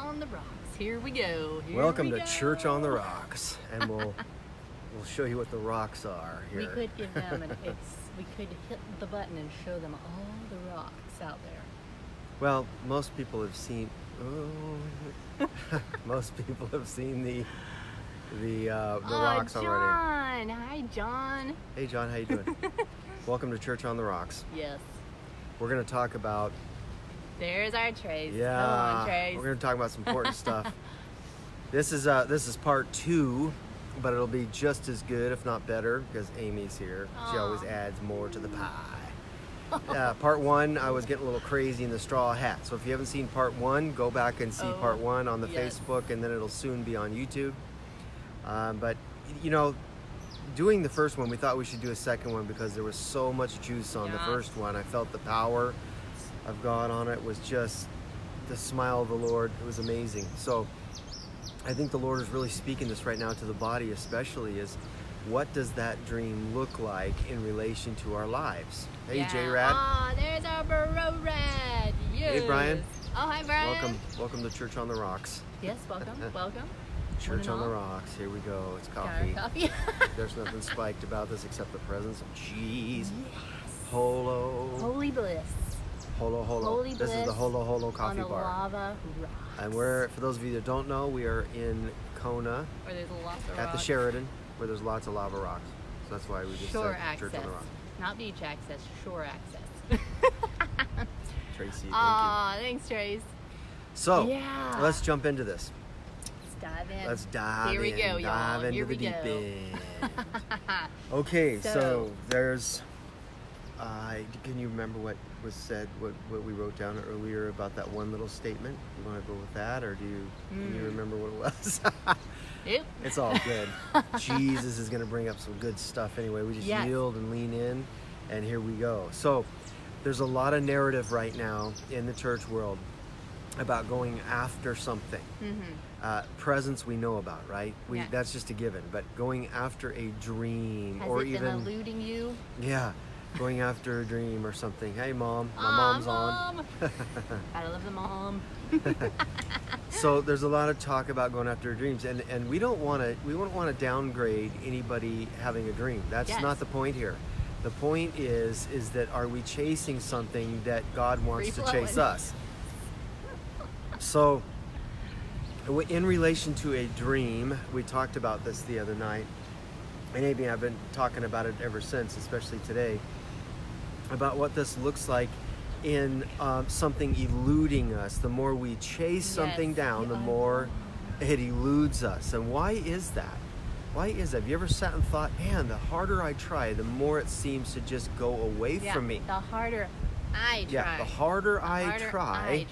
on the Rocks. Here we go. Welcome to Church on the Rocks, and we'll show you what the rocks are here. We could give them we could hit the button and show them all the rocks out there. Well, most people have seen. Most people have seen the rocks John. already. Hi, John. Hey, John, how you doing? Welcome to Church on the Rocks. Yes. We're going to talk about. There's our Trace. Yeah. Come on, Trace. We're going to talk about some important stuff. This is part 2, but it'll be just as good, if not better, because Amy's here. She always adds more to the pie. Part 1, I was getting a little crazy in the straw hat. So if you haven't seen part 1, go back and see part 1 on the Facebook, and then it'll soon be on YouTube. But you know, doing the first one, we thought we should do a second one because there was so much juice on the first one. I felt the power of God on it. It was just the smile of the Lord. It was amazing. So I think the Lord is really speaking this right now to the body, especially, is what does that dream look like in relation to our lives? Hey, J-Rad. There's our Bro-Rad. Yes. Hey, Brian. Oh, hi, Brian. Welcome to Church on the Rocks. Yes, welcome. Church on the Rocks. Here we go. It's coffee. Coffee. There's nothing spiked about this except the presence of cheese. Yes. Holy bliss. Holo. This is the Holo coffee on the bar. Lava Rocks. And for those of you that don't know, we are in Kona where there's lots of at rocks. the Sheraton, where there's lots of lava rocks. So that's why we just shore said access. Church on the Rocks. Not beach access, shore access. Tracy, thank you. Thanks, Trace. So, let's jump into this. Let's dive in. Here we go, y'all. Dive into the deep end. Okay, so there's... can you remember what was said, what we wrote down earlier about that one little statement? You want to go with that, or can you remember what it was? Yep. It's all good. Jesus is going to bring up some good stuff anyway. We just yield and lean in, and here we go. So there's a lot of narrative right now in the church world about going after something. Presence we know about, right? That's just a given. But going after a dream, Has or it even been eluding you? Yeah, going after a dream or something. Hey, Mom, my mom's Mom. I love the mom. So there's a lot of talk about going after dreams, and we don't want to downgrade anybody having a dream. That's not the point here. The point is that are we chasing something that God wants to chase us? So in relation to a dream, we talked about this the other night, and Amy and I've been talking about it ever since, especially today, about what this looks like in something eluding us. The more we chase something down, the more it eludes us. And why is that? Have you ever sat and thought, man, the harder I try, the more it seems to just go away from me? The harder I try. Yeah, the harder I try,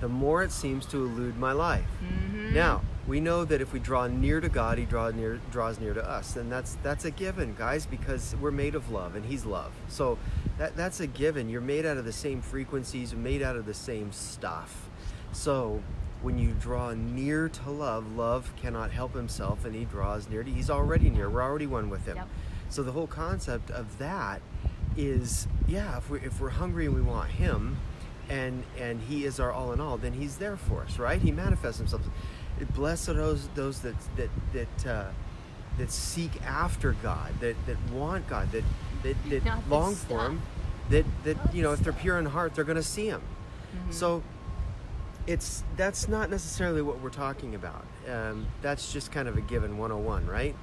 the more it seems to elude my life. Now, we know that if we draw near to God, He draws near to us. And that's a given, guys, because we're made of love, and He's love. So that's a given. You're made out of the same frequencies, you're made out of the same stuff. So when you draw near to love, love cannot help himself, and He draws near to you. He's already near. We're already one with Him. Yep. So the whole concept of that is, if we're hungry and we want Him, and He is our all in all, then He's there for us, right? He manifests Himself. Blessed are those that seek after God, that want God, that long for Him, that if they're pure in heart, they're going to see Him. So that's not necessarily what we're talking about. That's just kind of a given 101, right?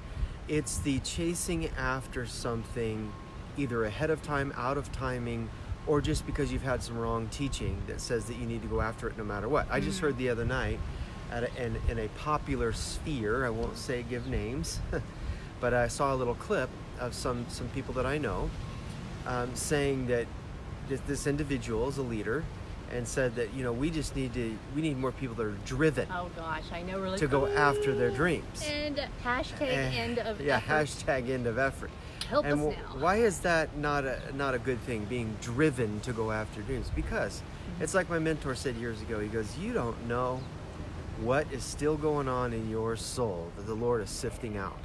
It's the chasing after something either ahead of time, out of timing, or just because you've had some wrong teaching that says that you need to go after it no matter what. I just heard the other night in a popular sphere, I won't give names, but I saw a little clip of some people that I know saying that this individual is a leader, and said that we need more people that are driven. Oh gosh, I know, really, to go after their dreams. And hashtag end of effort. Hashtag end of effort. Help us now. Why is that not a good thing, being driven to go after dreams? Because it's like my mentor said years ago. He goes, you don't know what is still going on in your soul that the Lord is sifting out.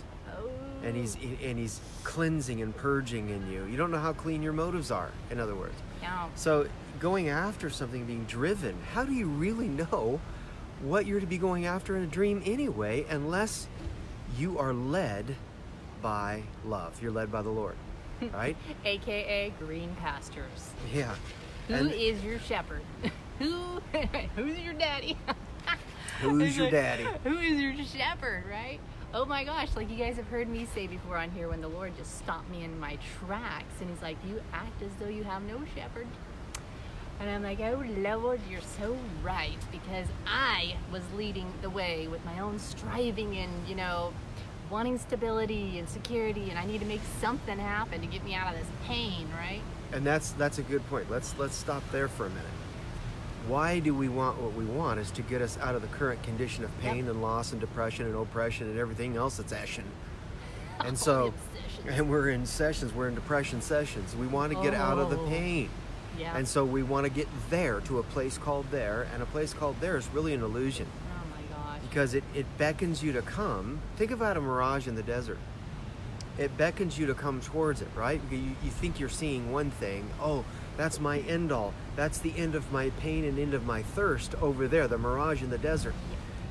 And he's cleansing and purging in you. You don't know how clean your motives are, in other words. Yeah. So going after something, being driven, how do you really know what you're to be going after in a dream anyway, unless you are led by love. You're led by the Lord, right? AKA green pastures. Yeah. Who is your shepherd? Who's your daddy? Who's your daddy? Who is your shepherd, right? Oh my gosh, like you guys have heard me say before on here, when the Lord just stopped me in my tracks and he's like, you act as though you have no shepherd. And I'm like, oh Lord, you're so right, because I was leading the way with my own striving and, wanting stability and security, and I need to make something happen to get me out of this pain, right? And that's a good point. Let's stop there for a minute. Why do we want what we want? Is to get us out of the current condition of pain and loss and depression and oppression and everything else that's ashen. And so, and we're in sessions, we're in depression sessions. We want to get out of the pain. Yeah. And so we want to get there, to a place called there, and a place called there is really an illusion. Oh my gosh. Because it beckons you to come. Think about a mirage in the desert. It beckons you to come towards it, right? You think you're seeing one thing. Oh, that's my end all. That's the end of my pain and end of my thirst over there, the mirage in the desert.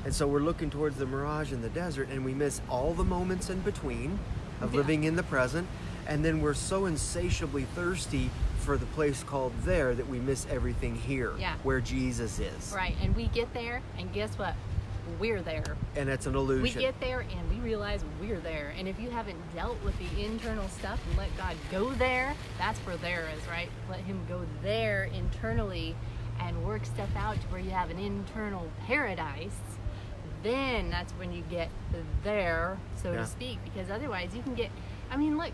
And so we're looking towards the mirage in the desert, and we miss all the moments in between of living in the present. And then we're so insatiably thirsty for the place called there that we miss everything here, where Jesus is. Right, and we get there, and guess what? We're there. And it's an illusion. We get there and we realize we're there. And if you haven't dealt with the internal stuff and let God go there, that's where there is, right? Let him go there internally and work stuff out to where you have an internal paradise. Then that's when you get there, so to speak. Because otherwise you can get, look,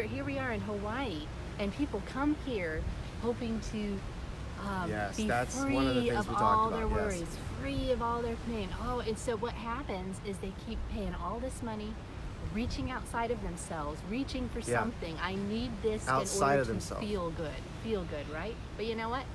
here we are in Hawaii, and people come here hoping to be that's free one of the things of we all talked their about, worries, free of all their pain. Oh, and so what happens is they keep paying all this money, reaching outside of themselves, reaching for something. I need this outside in order of to themselves. feel good, right? But you know what?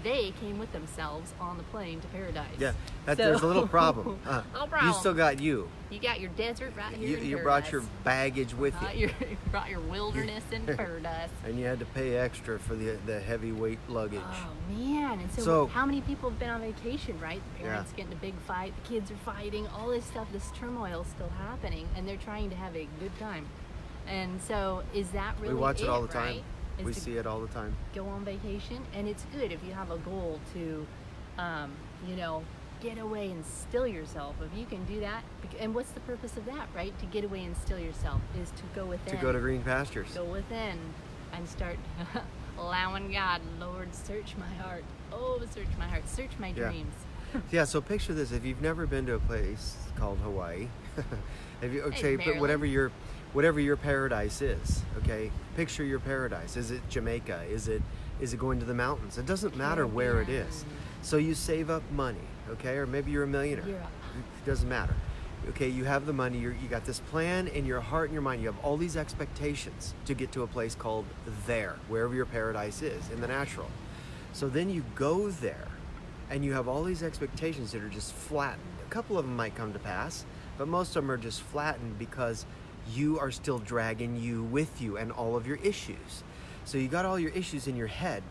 They came with themselves on the plane to paradise. Yeah, there's a little problem. No problem. You still got you. You got your desert right here in You paradise. brought your baggage with you. You brought your wilderness in paradise. And you had to pay extra for the heavyweight luggage. Oh man! And so how many people have been on vacation, right? The parents get in a big fight, the kids are fighting, all this stuff, this turmoil is still happening, and they're trying to have a good time. And so, is that really we watch it all the time? Right? We see it all the time. Go on vacation, and it's good if you have a goal to, get away and still yourself. If you can do that, and what's the purpose of that, right? To get away and still yourself is to go within. To go to green pastures. Go within and start allowing God, Lord, search my heart. Oh, search my heart. Search my dreams. Yeah, so picture this. If you've never been to a place called Hawaii, but whatever your paradise is, okay? Picture your paradise. Is it Jamaica? Is it going to the mountains? It doesn't matter where it is. So you save up money, okay? Or maybe you're a millionaire. It doesn't matter. Okay, you have the money, you got this plan in your heart and your mind. You have all these expectations to get to a place called there, wherever your paradise is, in the natural. So then you go there, and you have all these expectations that are just flattened. A couple of them might come to pass, but most of them are just flattened because you are still dragging you with you and all of your issues. So you got all your issues in your head,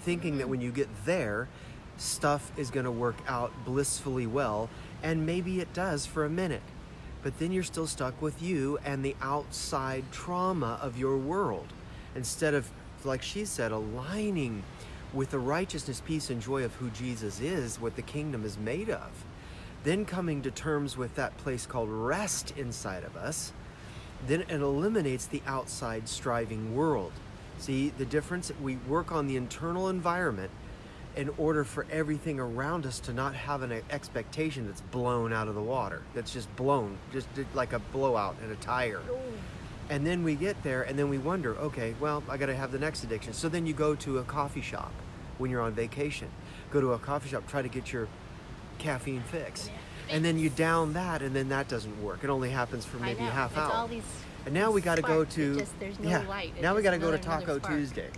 thinking that when you get there, stuff is going to work out blissfully well, and maybe it does for a minute. But then you're still stuck with you and the outside trauma of your world, instead of, like she said, aligning with the righteousness, peace, and joy of who Jesus is, what the kingdom is made of. Then coming to terms with that place called rest inside of us, then it eliminates the outside striving world. See the difference? We work on the internal environment in order for everything around us to not have an expectation that's blown out of the water, that's just blown, just like a blowout in a tire. And then we get there and then we wonder, okay, well, I gotta have the next addiction. So then you go to a coffee shop when you're on vacation. Go to a coffee shop, try to get your caffeine fix. And then you down that, and then that doesn't work. It only happens for maybe a half hour. All these and now we got to go to there's no light. Now we got to go to Taco Tuesday.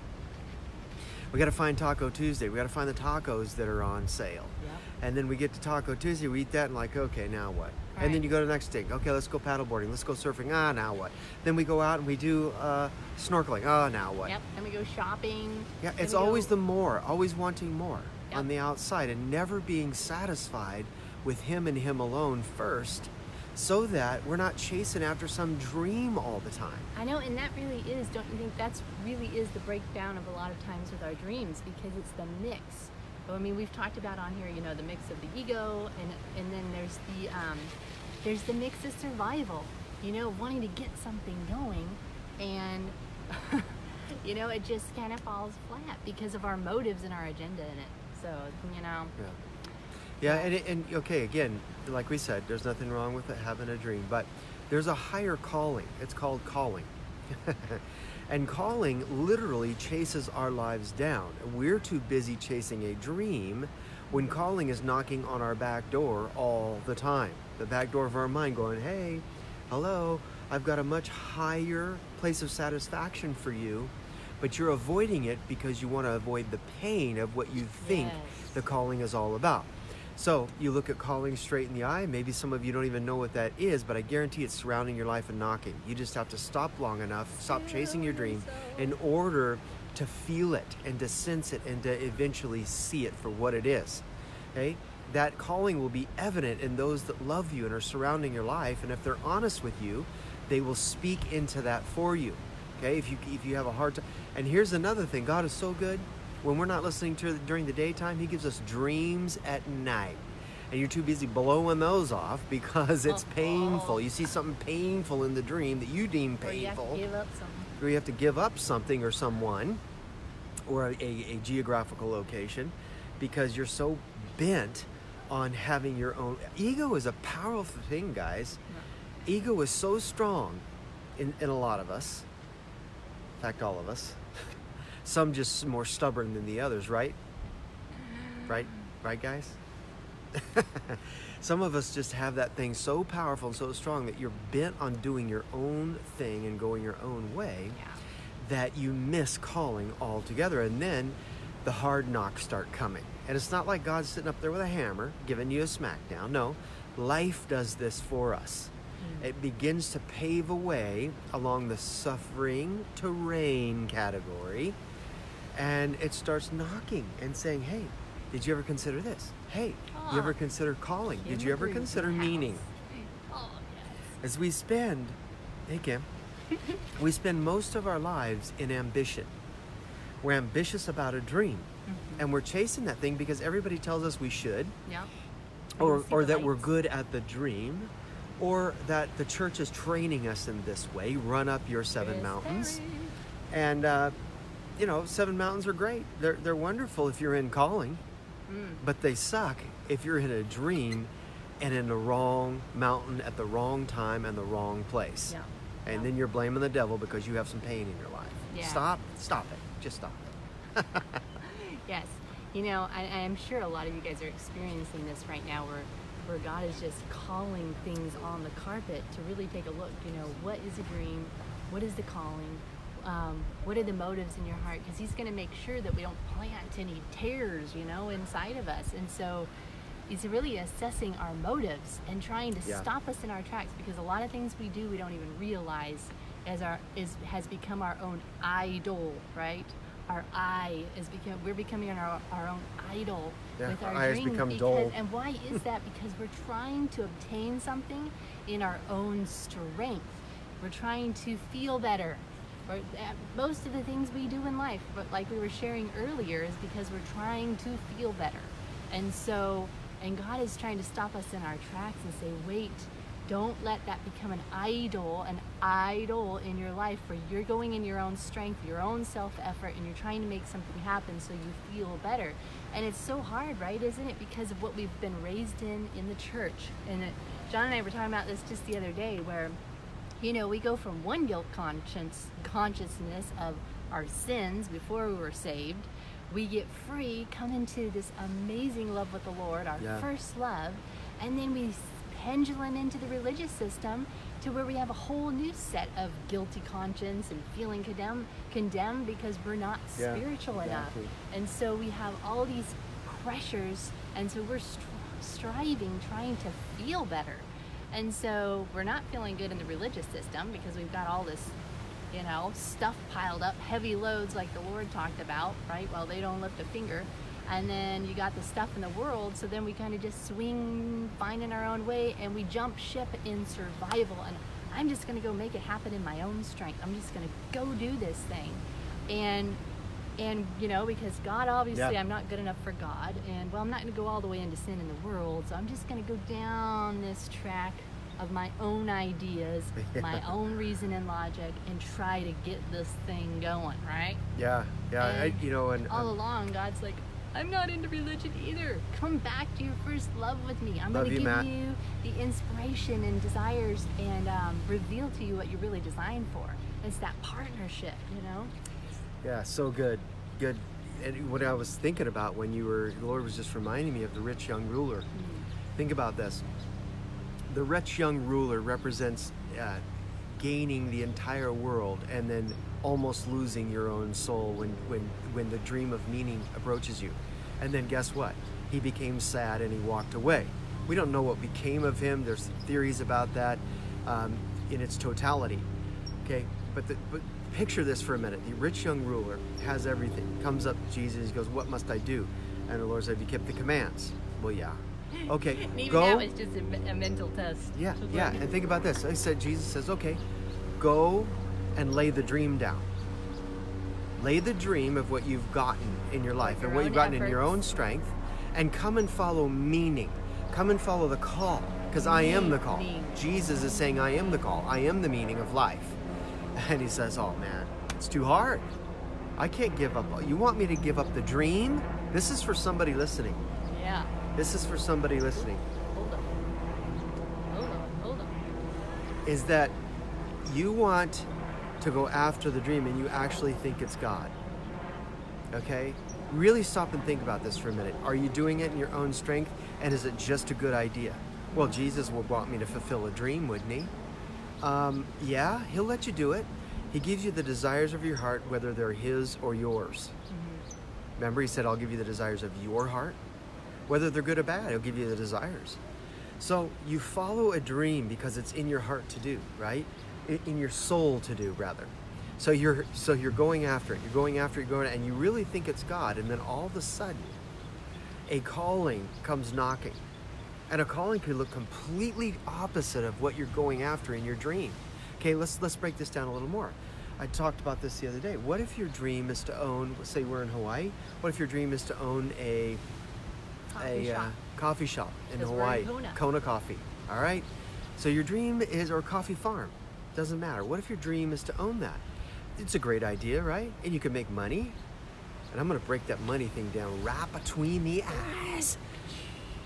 We got to find Taco Tuesday. We got to find the tacos that are on sale. Yep. And then we get to Taco Tuesday. We eat that and like, okay, now what? Right. And then you go to the next thing. Okay, let's go paddleboarding. Let's go surfing. Now what? Then we go out and we do snorkeling. Now what? Yep. And we go shopping. Yeah, it's always the more, always wanting more on the outside, and never being satisfied with him and him alone first, so that we're not chasing after some dream all the time. I know, and that really is, don't you think that's really is the breakdown of a lot of times with our dreams, because it's the mix. So, I mean, we've talked about on here, you know, the mix of the ego, and then there's the mix of survival, you know, wanting to get something going, and you know, it just kind of falls flat because of our motives and our agenda in it. So, you know. Yeah, and okay, again, like we said, there's nothing wrong with having a dream, but there's a higher calling. It's called calling. And calling literally chases our lives down. We're too busy chasing a dream when calling is knocking on our back door all the time. The back door of our mind going, hey, hello, I've got a much higher place of satisfaction for you, but you're avoiding it because you want to avoid the pain of what you think the calling is all about. So you look at calling straight in the eye. Maybe some of you don't even know what that is, but I guarantee it's surrounding your life and knocking. You just have to stop long enough, stop chasing your dream in order to feel it and to sense it and to eventually see it for what it is. Okay? That calling will be evident in those that love you and are surrounding your life, and if they're honest with you, they will speak into that for you. Okay? If you have a hard time. And here's another thing. God is so good. When we're not listening to it during the daytime, he gives us dreams at night. And you're too busy blowing those off because it's painful. You see something painful in the dream that you deem painful. Or you have to give up something. Or you have to give up something or someone or a geographical location because you're so bent on having your own. Ego is a powerful thing, guys. Yeah. Ego is so strong in a lot of us. In fact, all of us. Some just more stubborn than the others, right? Right, guys? Some of us just have that thing so powerful and so strong that you're bent on doing your own thing and going your own way that you miss calling altogether. And then the hard knocks start coming. And it's not like God's sitting up there with a hammer giving you a smackdown. No, life does this for us. It begins to pave a way along the suffering terrain category. And it starts knocking and saying, hey, did you ever consider this? Hey, you ever consider calling? Did you ever consider meaning? Oh, yes. As we spend, hey Kim, we spend most of our lives in ambition. We're ambitious about a dream. And we're chasing that thing because everybody tells us we should. Yeah. Or that we're good at the dream. Or that the church is training us in this way. Run up your 7 mountains. And, you know, 7 mountains are great. They're wonderful if you're in calling, but they suck if you're in a dream and in the wrong mountain at the wrong time and the wrong place. Yeah. And then you're blaming the devil because you have some pain in your life. Yeah. Stop it. Just stop it. Yes. You know, I am sure a lot of you guys are experiencing this right now where God is just calling things on the carpet to really take a look. You know, what is a dream? What is the calling? What are the motives in your heart? Because he's going to make sure that we don't plant any tares, you know, inside of us. And so he's really assessing our motives and trying to stop us in our tracks, because a lot of things we do we don't even realize has become our own idol, right? Our we're becoming our own idol with our eye dream. has become dull. And why is that? Because we're trying to obtain something in our own strength. We're trying to feel better. Most of the things we do in life, but like we were sharing earlier, is because we're trying to feel better. And God is trying to stop us in our tracks and say, wait, don't let that become an idol in your life where you're going in your own strength, your own self-effort, and you're trying to make something happen so you feel better. And it's so hard, right, isn't it? Because of what we've been raised in the church. And John and I were talking about this just the other day, where you know, we go from one guilt consciousness of our sins before we were saved. We get free, come into this amazing love with the Lord, our first love, and then we pendulum into the religious system to where we have a whole new set of guilty conscience and feeling condemned because we're not spiritual enough. And so we have all these pressures, and so we're striving, trying to feel better. And so we're not feeling good in the religious system because we've got all this, you know, stuff piled up, heavy loads like the Lord talked about, right? Well, they don't lift a finger. And then you got the stuff in the world, so then we kind of just swing, finding our own way, and we jump ship in survival. And I'm just going to go make it happen in my own strength. I'm just going to go do this thing. And you know, because God, obviously, Yeah. I'm not good enough for God. And, well, I'm not going to go all the way into sin in the world. So I'm just going to go down this track of my own ideas, my own reason and logic, and try to get this thing going, right? Yeah. And You know, and all along, God's like, I'm not into religion either. Come back to your first love with me. I'm going to Love you, give Matt. you the inspiration and desires and reveal to you what you're really designed for. It's that partnership, you know? yeah, so good. And what I was thinking about when the Lord was just reminding me of the rich young ruler. Think about this. The rich young ruler represents gaining the entire world and then almost losing your own soul when the dream of meaning approaches you. And then guess what? He became sad and he walked away. We don't know what became of him. There's theories about that in its totality. Okay, but picture this for a minute. The rich young ruler has everything. Comes up to Jesus. He goes, "What must I do?" And the Lord said, "Have you kept the commands?" Well, yeah. Okay, Even go. that was just a mental test. Yeah. And think about this. Jesus says, okay, go and lay the dream down. Lay the dream of what you've gotten in your life and what you've gotten in your own strength, and come and follow meaning. Come and follow the call, because I am the call. Meaning. Jesus is saying, I am the call. I am the meaning of life. And he says, oh man, it's too hard. I can't give up. You want me to give up the dream? This is for somebody listening. Yeah. This is for somebody listening. Hold on. Is that you want to go after the dream and you actually think it's God. Okay? Really stop and think about this for a minute. Are you doing it in your own strength, and is it just a good idea? Well, Jesus would want me to fulfill a dream, wouldn't he? Yeah, he'll let you do it. He gives you the desires of your heart, whether they're his or yours. Remember, he said, I'll give you the desires of your heart. Whether they're good or bad, he'll give you the desires. So you follow a dream because it's in your heart to do, right? In your soul to do, rather. So you're going after it. You're going after it, and you really think it's God. And then all of a sudden, a calling comes knocking. And a calling could look completely opposite of what you're going after in your dream. Okay, let's break this down a little more. I talked about this the other day. What if your dream is to own, let's say we're in Hawaii, what if your dream is to own a coffee shop in 'Cause we're Hawaii? in Kona. Kona Coffee, all right? So your dream is, or coffee farm, doesn't matter. What if your dream is to own that? It's a great idea, right? And you can make money. And I'm gonna break that money thing down right between the eyes.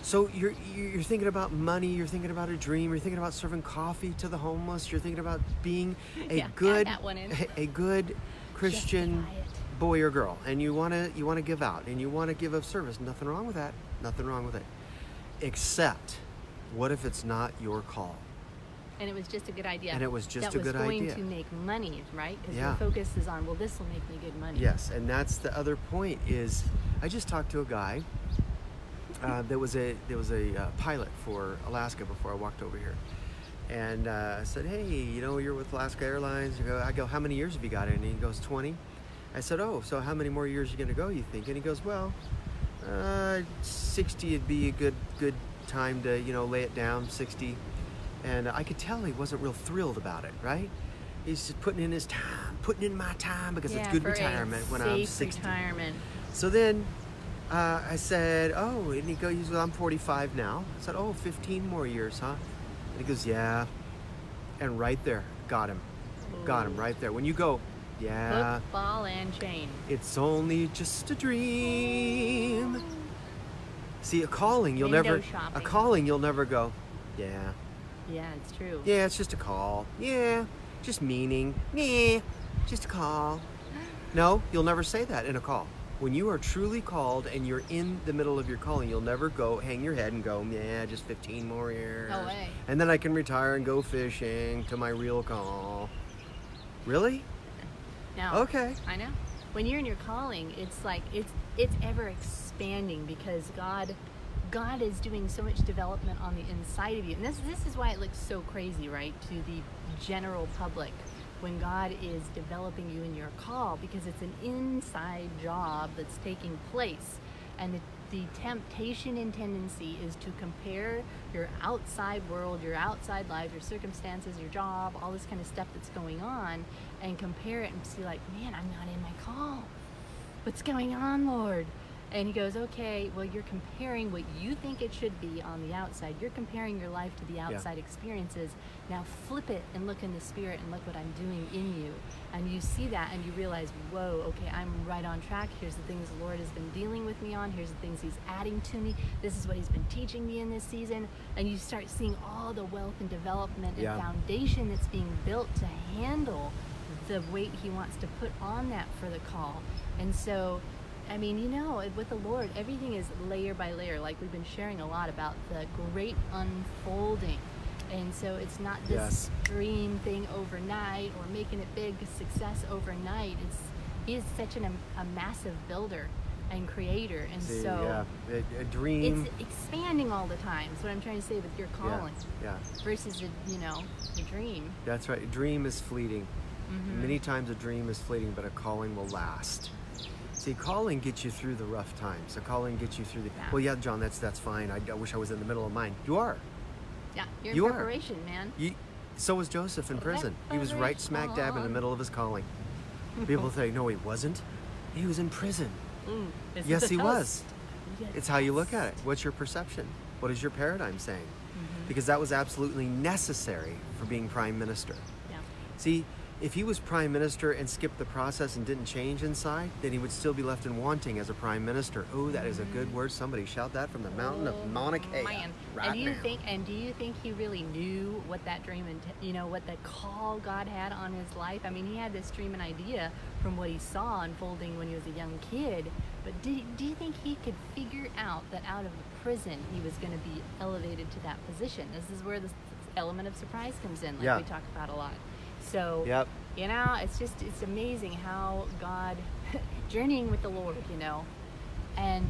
So you're thinking about money, you're thinking about a dream, you're thinking about serving coffee to the homeless, you're thinking about being a Yeah, good add that one in. a good Christian Justify it. boy or girl, and you wanna give out and you wanna give of service. Nothing wrong with that. Nothing wrong with it. Except, what if it's not your call? And it was just a good idea. And it was just a good That was idea. going to make money, right? Because Yeah. your focus is on, well, this will make me good money. Yes, and that's the other point. Is I just talked to a guy. There was a pilot for Alaska before I walked over here, and I said, "Hey, you're with Alaska Airlines." I go, "How many years have you got in?" And he goes, 20. I said, "Oh, so how many more years are you going to go, you think?" And he goes, "Well, 60 would be a good time to lay it down, 60." And I could tell he wasn't real thrilled about it, right? He's just putting in his time, putting in my time, because it's good for a retirement when I'm safe 60. retirement. So then I said, "Oh," and he goes, "I'm 45 now." I said, "Oh, 15 more years, huh?" And he goes, "Yeah." And right there, got him right there. When you go, "Yeah, Hook, ball, and chain. it's only just a dream." See, a calling you'll Window never go, "Yeah, Yeah, it's true. yeah, it's just a call. Yeah, just meaning. Yeah, just a call." No, you'll never say that in a call. When you are truly called and you're in the middle of your calling, you'll never go hang your head and go, "Yeah, just 15 more years. No way. And then I can retire and go fishing to my real call." Really? No. Okay. I know. When you're in your calling, it's like it's ever expanding, because God is doing so much development on the inside of you. And this is why it looks so crazy, right, to the general public, when God is developing you in your call, because it's an inside job that's taking place. And the temptation and tendency is to compare your outside world, your outside life, your circumstances, your job, all this kind of stuff that's going on, and compare it and see like, man, I'm not in my call. What's going on, Lord? And he goes, okay, well, you're comparing what you think it should be on the outside. You're comparing your life to the outside experiences. Now flip it and look in the spirit and look what I'm doing in you. And you see that and you realize, whoa, okay, I'm right on track. Here's the things the Lord has been dealing with me on. Here's the things he's adding to me. This is what he's been teaching me in this season. And you start seeing all the wealth and development and foundation that's being built to handle the weight he wants to put on that for the call. And so, I mean, you know, with the Lord, everything is layer by layer. Like we've been sharing a lot about the great unfolding. And so it's not this dream thing overnight or making it big success overnight. He is such a massive builder and creator. And a dream. It's expanding all the time. That's what I'm trying to say with your calling. Versus, the dream. That's right. A dream is fleeting. Mm-hmm. Many times a dream is fleeting, but a calling will last. See, calling gets you through the rough times. A calling gets you through the... Well, yeah, John, that's fine. I wish I was in the middle of mine. You are. Yeah, you're in preparation, man. So was Joseph in prison. He was right smack dab in the middle of his calling. People say, no, he wasn't. He was in prison. Yes, he was. Yes. It's how you look at it. What's your perception? What is your paradigm saying? Mm-hmm. Because that was absolutely necessary for being prime minister. Yeah. See, if he was prime minister and skipped the process and didn't change inside, then he would still be left in wanting as a prime minister. Oh, that is a good word. Somebody shout that from the mountain of Mauna Kea. Man. Right Do you think he really knew what that dream and what that call God had on his life? I mean, he had this dream and idea from what he saw unfolding when he was a young kid. But do you think he could figure out that out of the prison he was going to be elevated to that position? This is where the element of surprise comes in, like we talk about a lot. So, it's amazing how God, journeying with the Lord, and...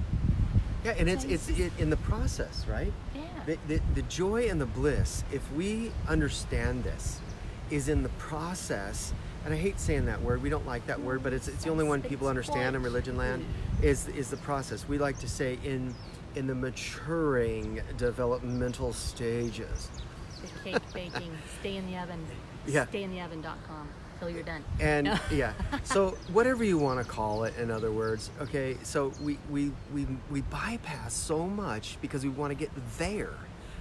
Yeah, and it's in the process, right? Yeah. The joy and the bliss, if we understand this, is in the process, and I hate saying that word, we don't like that word, but it's the only one people understand in religion land, is the process. We like to say in the maturing developmental stages. The cake baking, stay in the oven. Yeah. Stayintheoven.com till you're done. And so whatever you want to call it, in other words, okay, so we bypass so much because we want to get there.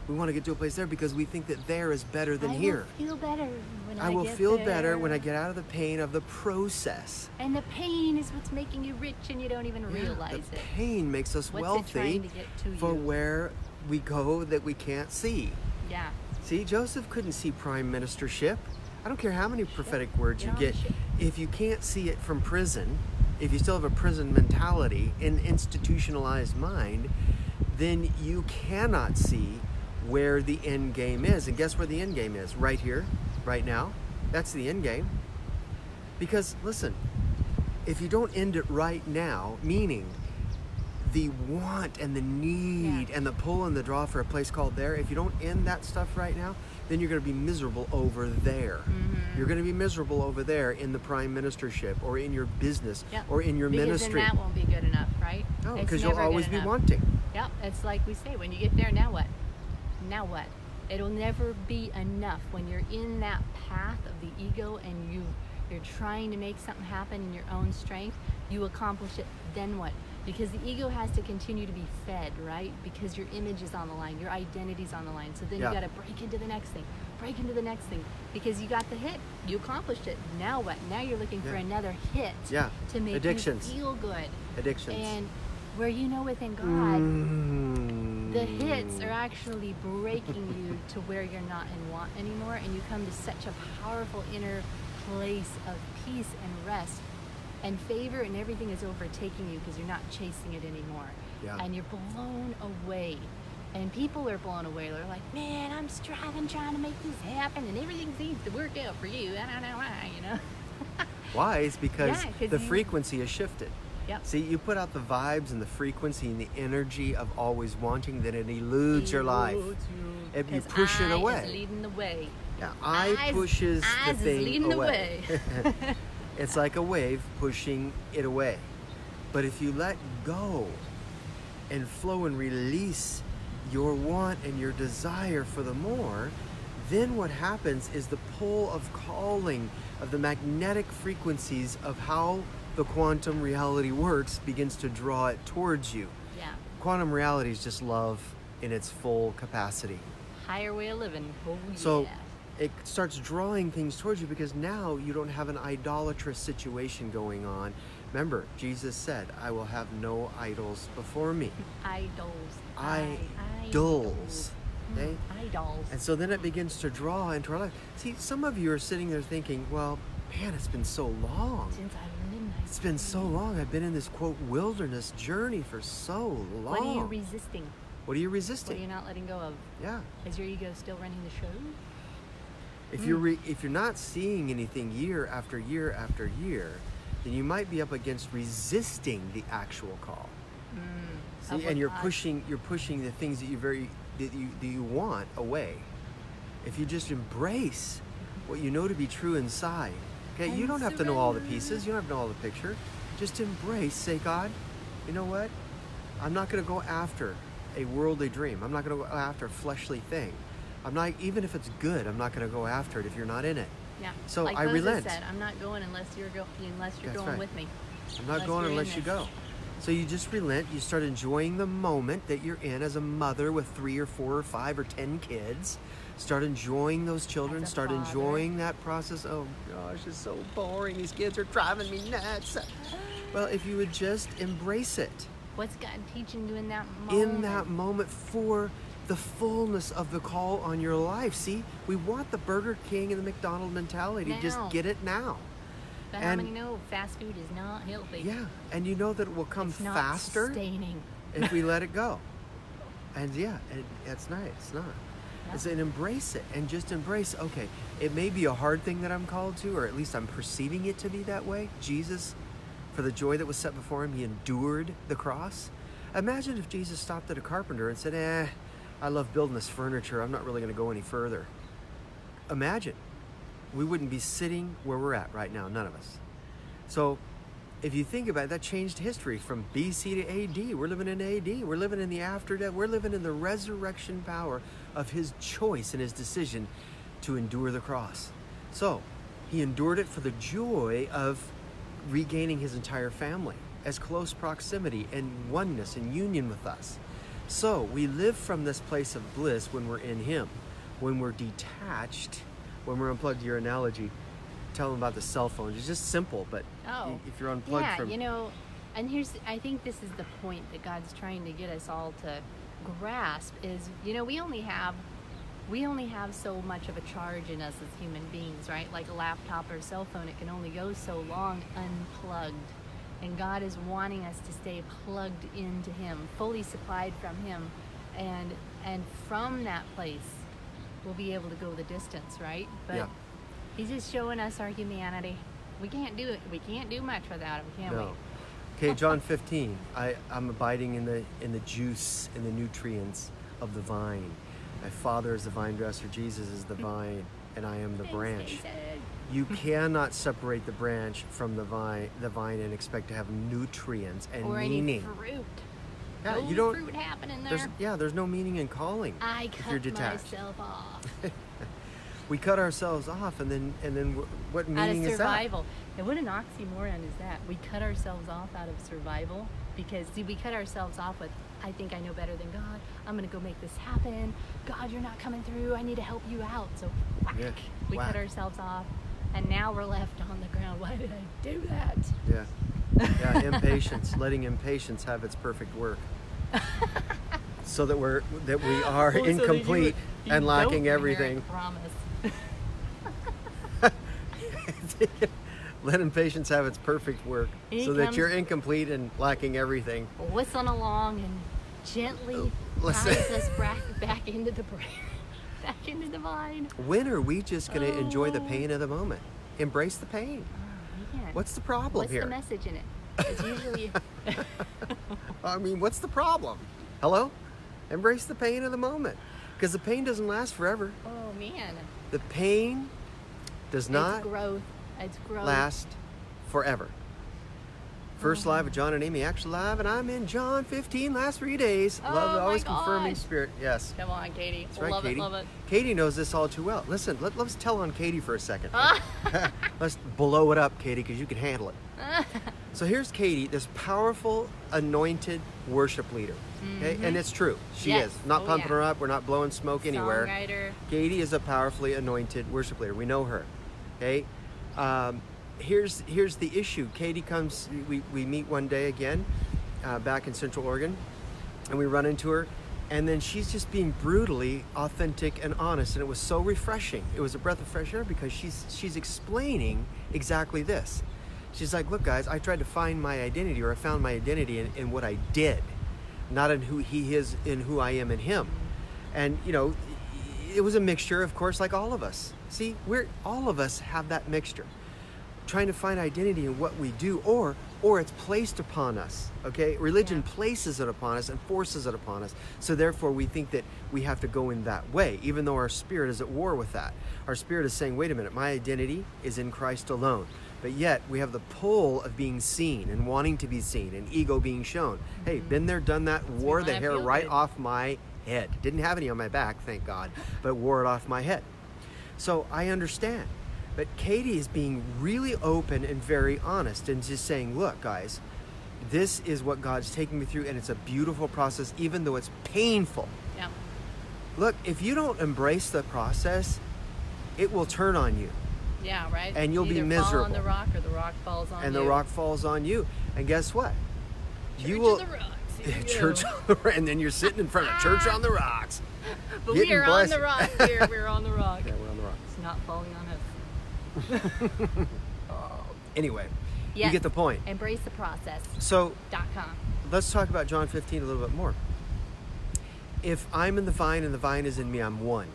We want to get to a place there because we think that there is better than here. I will feel better when I will get feel there. better when I get out of the pain of the process. And the pain is what's making you rich and you don't even realize it. The pain makes us wealthy for where we go that we can't see. Yeah. See, Joseph couldn't see prime ministership. I don't care how many prophetic words you get. If you can't see it from prison, if you still have a prison mentality, an institutionalized mind, then you cannot see where the end game is. And guess where the end game is? Right here, right now. That's the end game. Because, listen, if you don't end it right now, meaning the want and the need and the pull and the draw for a place called there, if you don't end that stuff right now, then you're going to be miserable over there. Mm-hmm. You're going to be miserable over there in the prime ministership or in your business or in your ministry. Because then that won't be good enough, right? No, because you'll always be wanting. Yep, it's like we say, when you get there, now what? Now what? It'll never be enough. When you're in that path of the ego and you're trying to make something happen in your own strength, you accomplish it, then what? Because the ego has to continue to be fed, right? Because your image is on the line, your identity's on the line. So then you got to break into the next thing, because you got the hit, you accomplished it. Now what? Now you're looking for another hit to make you feel good. Addictions. And where within God, the hits are actually breaking you to where you're not in want anymore, and you come to such a powerful inner place of peace and rest. And favor and everything is overtaking you because you're not chasing it anymore. Yeah. And you're blown away. And people are blown away. They're like, man, I'm striving, trying to make this happen, and everything seems to work out for you. I don't know why, Why? It's because the frequency has shifted. Yep. See, you put out the vibes and the frequency and the energy of always wanting, then it eludes your life. You push it away. Is leading the way. Yeah, I pushes the thing is leading away. The way. It's like a wave pushing it away. But if you let go and flow and release your want and your desire for the more, then what happens is the pull of calling, of the magnetic frequencies of how the quantum reality works begins to draw it towards you. Yeah. Quantum reality is just love in its full capacity. Higher way of living. Oh, So yeah. it starts drawing things towards you because now you don't have an idolatrous situation going on. Remember, Jesus said, I will have no idols before me. Idols. Idols. Okay? Idols. And so then it begins to draw into our life. See, some of you are sitting there thinking, well, man, it's been so long. Since I've been It's been so long. I've been in this, quote, wilderness journey for so long. What are you resisting? What are you What are resisting? you not letting go of? Yeah. Is your ego still running the show? If you're not seeing anything year after year after year, then you might be up against resisting the actual call. See, and you're pushing the things that you want away. If you just embrace what you know to be true inside, okay, you don't have to know all the pieces, you don't have to know all the picture. Just embrace, say, God, you know what? I'm not going to go after a worldly dream. I'm not going to go after a fleshly thing. I'm not, even if it's good, I'm not going to go after it if you're not in it. Yeah. So like I Moses relent. said, I'm not going unless you're That's going right. with me. I'm not going you're in unless you this. go. So you just relent. You start enjoying the moment that you're in as a mother with 3 or 4 or 5 or 10 kids. Start enjoying those children. As a Start father. enjoying that process. Oh gosh, it's so boring. These kids are driving me nuts. Well, if you would just embrace it What's God teaching you in that moment? in that moment for the fullness of the call on your life. See, we want the Burger King and the McDonald's mentality. Just Now. get it now. But how and- many know fast food is not healthy? Yeah, and you know that it will come It's not faster sustaining. if we let it go. And yeah, it's not. It's not. Yeah. It's an embrace it and just embrace. Okay, it may be a hard thing that I'm called to, or at least I'm perceiving it to be that way. Jesus, for the joy that was set before him, he endured the cross. Imagine if Jesus stopped at a carpenter and said, I love building this furniture. I'm not really going to go any further. Imagine. We wouldn't be sitting where we're at right now, none of us. So if you think about it, that changed history from BC to AD. We're living in AD. We're living in the after death. We're living in the resurrection power of his choice and his decision to endure the cross. So he endured it for the joy of regaining his entire family as close proximity and oneness and union with us. So we live from this place of bliss when we're in him. When we're detached, when we're unplugged, to your analogy, tell them about the cell phone. It's just simple, but Oh. if you're unplugged Yeah, from... and I think this is the point that God's trying to get us all to grasp is, we only have so much of a charge in us as human beings, right? Like a laptop or a cell phone, it can only go so long unplugged. And God is wanting us to stay plugged into him, fully supplied from him. And from that place, we'll be able to go the distance, right? But Yeah. he's just showing us our humanity. We can't do it. We can't do much without him, can we? No. Okay, John 15. I'm abiding in the juice, in the nutrients of the vine. My Father is the vine dresser. Jesus is the vine, and I am the Thanks, branch. Jason. You cannot separate the branch from the vine and expect to have nutrients and Or meaning. any fruit. Yeah, No you don't. fruit happening there. There's no meaning in calling I if you're cut detached. myself off We cut ourselves off, and then what out of meaning is that? survival. And what an oxymoron is that? We cut ourselves off out of survival because we cut ourselves off with, I think I know better than God. I'm going to go make this happen. God, you're not coming through. I need to help you out. So whack, Yeah, we whack. cut ourselves off. And now we're left on the ground. Why did I do that? Yeah. Yeah, impatience, letting impatience have its perfect work. So that we are Oh, so that incomplete you and lacking don't everything. inherit promise. Let impatience have its perfect work, Here so that comes- you're incomplete and lacking everything. Whistling along and gently Listen. ties us back into the back into the vine. When are we just going to enjoy the Oh. pain of the moment? Embrace the pain. Oh, man. What's the problem What's here? the message in it? It's usually I mean, what's the problem? Hello? Embrace the pain of the moment, because the pain doesn't last forever. oh man, The pain does not it's growth. It's growth. last forever. First live with John and Amy, actually live, and I'm in John 15, last 3 days. Oh Love my always confirming gosh. spirit. Yes. Come on, Katie. That's right, Love Katie. it, love it. Katie knows this all too well. Listen, let's tell on Katie for a second. Let's blow it up, Katie, because you can handle it. So here's Katie, this powerful, anointed worship leader. Okay, and it's true. She Yes. is. Not Oh, pumping yeah. her up. We're not blowing smoke anywhere. Songwriter. Katie is a powerfully anointed worship leader. We know her. Okay. Here's the issue. Katie comes. We meet one day again, back in Central Oregon, and we run into her, and then she's just being brutally authentic and honest, and it was so refreshing. It was a breath of fresh air because she's explaining exactly this. She's like, look, guys, I tried to find my identity, or I found my identity in what I did, not in who he is, in who I am in him. And, you know, it was a mixture, of course, like all of us. See, all of us have that mixture. Trying to find identity in what we do, or it's placed upon us, okay? Religion places it upon us and forces it upon us. So therefore we think that we have to go in that way, even though our spirit is at war with that. Our spirit is saying, wait a minute, my identity is in Christ alone. But yet we have the pull of being seen and wanting to be seen, and ego being shown. Hey, been there, done that, wore the hair right off my head. Didn't have any on my back, thank God, but wore it off my head. So I understand. But Katie is being really open and very honest and just saying, look, guys, this is what God's taking me through, and it's a beautiful process, even though it's painful. Yeah. Look, if you don't embrace the process, it will turn on you. Yeah, right. And you'll be Either miserable. fall on the rock, or the rock falls on And you. the rock falls on you. And guess what? Church on the rocks. Here we Church go. on the and then you're sitting in front of church on the rocks. But Getting we are on blessed. the rock here. We're on the rock. Yeah, we're on the rocks. It's not falling on us. Anyway, you Yes. get the point. Embrace the process. So .com. let's talk about John 15 a little bit more. If I'm in the vine and the vine is in me, I'm one.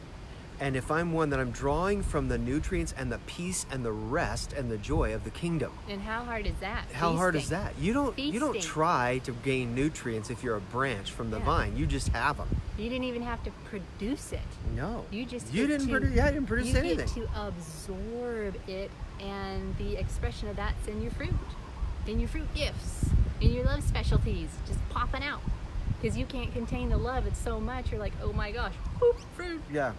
And if I'm one, then I'm drawing from the nutrients and the peace and the rest and the joy of the kingdom. And how hard is that? How hard is Feasting. that? You don't Feasting. try to gain nutrients if you're a branch from the Yeah. vine. You just have them. You didn't even have to produce it. No. You just you get didn't to, produce. Yeah, I didn't produce you anything. get to absorb it, and the expression of that's in your fruit, in your fruit gifts, in your love specialties, just popping out. Because you can't contain the love. It's so much. You're like, oh my gosh, whoop, fruit. Yeah.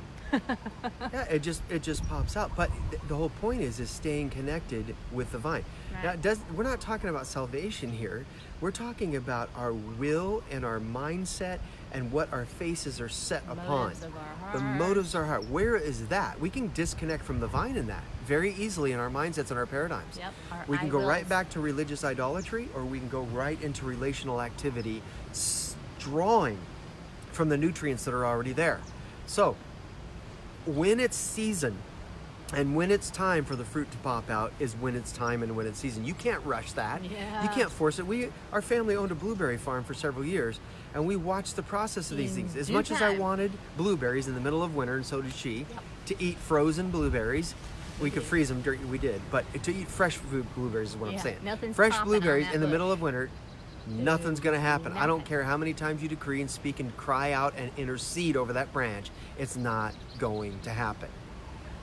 Yeah, it just pops out. But the whole point is staying connected with the vine. Right. Now, we're not talking about salvation here. We're talking about our will and our mindset and what our faces are set upon. Motives of our The heart. motives of our heart. Where is that? We can disconnect from the vine in that very easily in our mindsets and our paradigms. Yep. Our We can I go right wills. back to religious idolatry, or we can go right into relational activity, drawing from the nutrients that are already there. So, when it's season and when it's time for the fruit to pop out is when it's time and when it's season. You can't rush that. Yeah. You can't force it. Our family owned a blueberry farm for several years, and we watched the process of these things. As due much as I time. wanted blueberries in the middle of winter, and so did she, Yep. to eat frozen blueberries. We could did. freeze them, we did, but to eat fresh food blueberries is what I'm Yeah, saying. nothing's Fresh popping on blueberries that in the bush. middle of winter, nothing's going to happen. I don't Nothing. care how many times you decree and speak and cry out and intercede over that branch. It's not going to happen.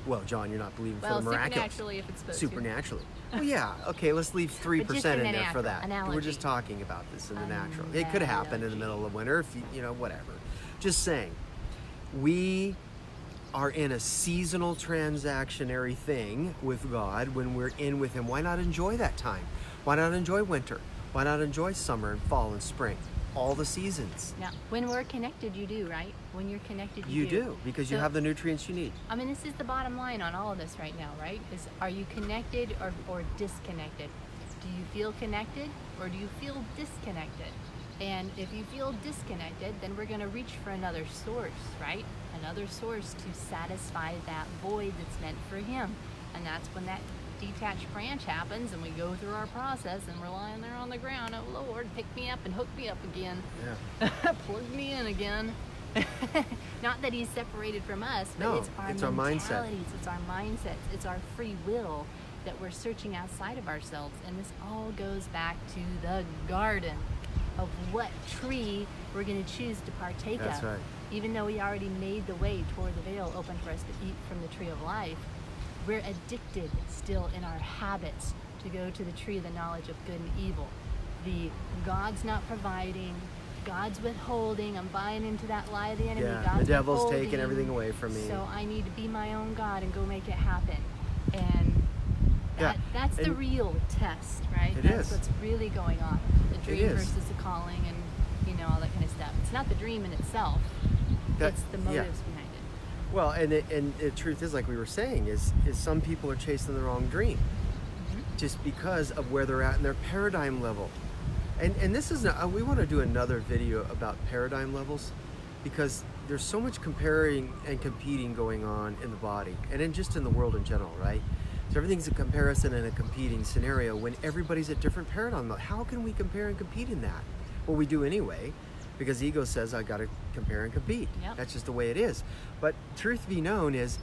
Well, John, you're not believing Well, for the miraculous. supernaturally, if it's supposed Supernaturally. Well, yeah. Okay, let's leave 3% in in the there for natural that. We're analogy. just talking about this in the natural. It could happen in the middle of winter if you know, whatever. Just saying. We are in a seasonal transactionary thing with God when we're in with Him. Why not enjoy that time? Why not enjoy winter? Why not enjoy summer and fall and spring? All the seasons. Now, when we're connected, you do, right? When you're connected, You do, because you So- have the nutrients you need. I mean, this is the bottom line on all of this right now, right? Is are you connected or disconnected? Do you feel connected or do you feel disconnected? And if you feel disconnected, then we're going to reach for another source, right? Another source to satisfy that void that's meant for Him. And that's when that detached branch happens and we go through our process and we're lying there on the ground. Oh Lord, pick me up and hook me up again. Yeah. Plug me in again. Not that He's separated from us, but No, it's our it's our mindset. mentalities, it's our mindsets, it's our free will that we're searching outside of ourselves. And this all goes back to the garden of what tree we're going to choose to partake That's of. right. Even though He already made the way toward the veil open for us to eat from the tree of life, we're addicted still in our habits to go to the tree of the knowledge of good and evil. the God's not providing, God's withholding, I'm buying into that lie of the enemy, God's the devil's withholding, taking everything away from me. so I need to be my own God and go make it happen. And that's the real test, right? That's what's really going on. The dream versus the calling, and all that kind of stuff. It's not the dream in itself. It's the motives behind it. Well, and the truth is, like we were saying, is some people are chasing the wrong dream, just because of where they're at in their paradigm level. And this is we want to do another video about paradigm levels, because there's so much comparing and competing going on in the body and just in the world in general, right? So everything's a comparison and a competing scenario when everybody's at different paradigm levels. How can we compare and compete in that? Well, we do anyway, because ego says I got to compare and compete. Yep. That's just the way it is. But truth be known is,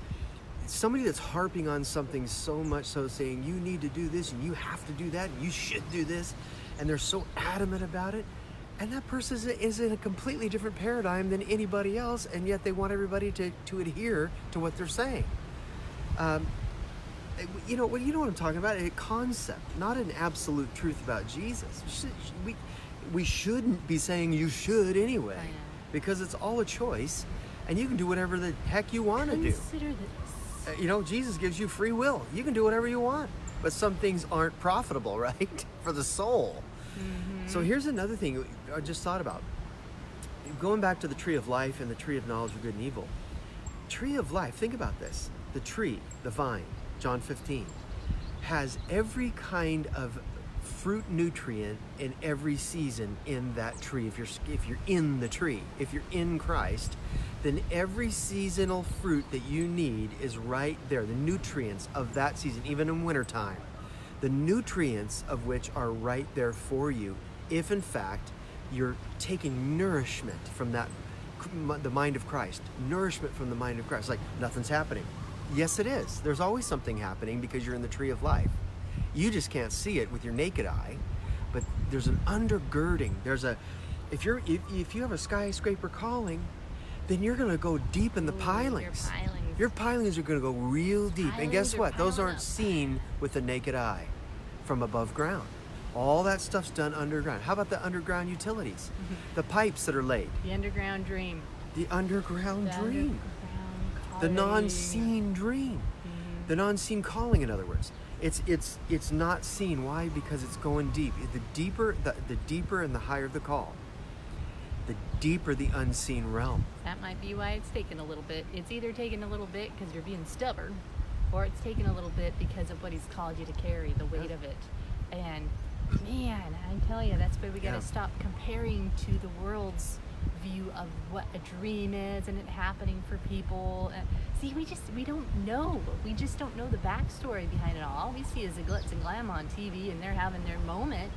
somebody that's harping on something so much so, saying you need to do this and you have to do that and you should do this, and they're so adamant about it, and that person is in a completely different paradigm than anybody else, and yet they want everybody to adhere to what they're saying. You know what I'm talking about? A concept, not an absolute truth about Jesus. We shouldn't be saying you should anyway, because it's all a choice, and you can do whatever the heck you want to do. Consider this. Jesus gives you free will. You can do whatever you want, but some things aren't profitable, right, for the soul. So here's another thing I just thought about. Going back to the tree of life and the tree of knowledge of good and evil. Tree of life, think about this. The tree, the vine, John 15, has every kind of fruit nutrient in every season in that tree. If you're in the tree, if you're in Christ, then every seasonal fruit that you need is right there. The nutrients of that season, even in wintertime, the nutrients of which are right there for you, if in fact you're taking nourishment from the mind of Christ. Nourishment from the mind of Christ. Like nothing's happening. Yes, it is. There's always something happening because you're in the tree of life. You just can't see it with your naked eye, but there's an undergirding. If you have a skyscraper calling, then you're going to go deep in the pilings. Your pilings are going to go real deep. And guess what? Those aren't seen with the naked eye from above ground. All that stuff's done underground. How about the underground utilities? The pipes that are laid. The underground dream. The underground dream. The non-seen dream. The non-seen calling, in other words. It's not seen. Why? Because it's going deep. The deeper and the higher the call, the deeper the unseen realm. That might be why it's taken a little bit. It's either taken a little bit because you're being stubborn, or it's taken a little bit because of what he's called you to carry, the weight of it. And man, I tell you, that's why we got to stop comparing to the world's view of what a dream is and it happening for people. See, we don't know. We just don't know the backstory behind it all. All we see is the glitz and glam on TV, and they're having their moment.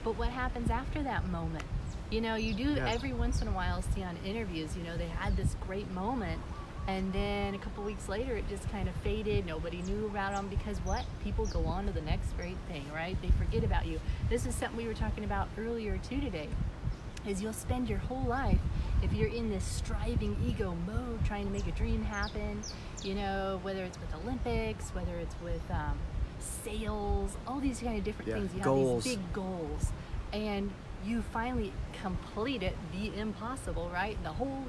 But what happens after that moment? You do every once in a while see on interviews, they had this great moment, and then a couple weeks later it just kind of faded. Nobody knew about them because what? People go on to the next great thing, right? They forget about you. This is something we were talking about earlier too today, is you'll spend your whole life, if you're in this striving ego mode, trying to make a dream happen, whether it's with Olympics, whether it's with sales, all these kind of different things. You have these big goals, and you finally complete it, the impossible, right? The whole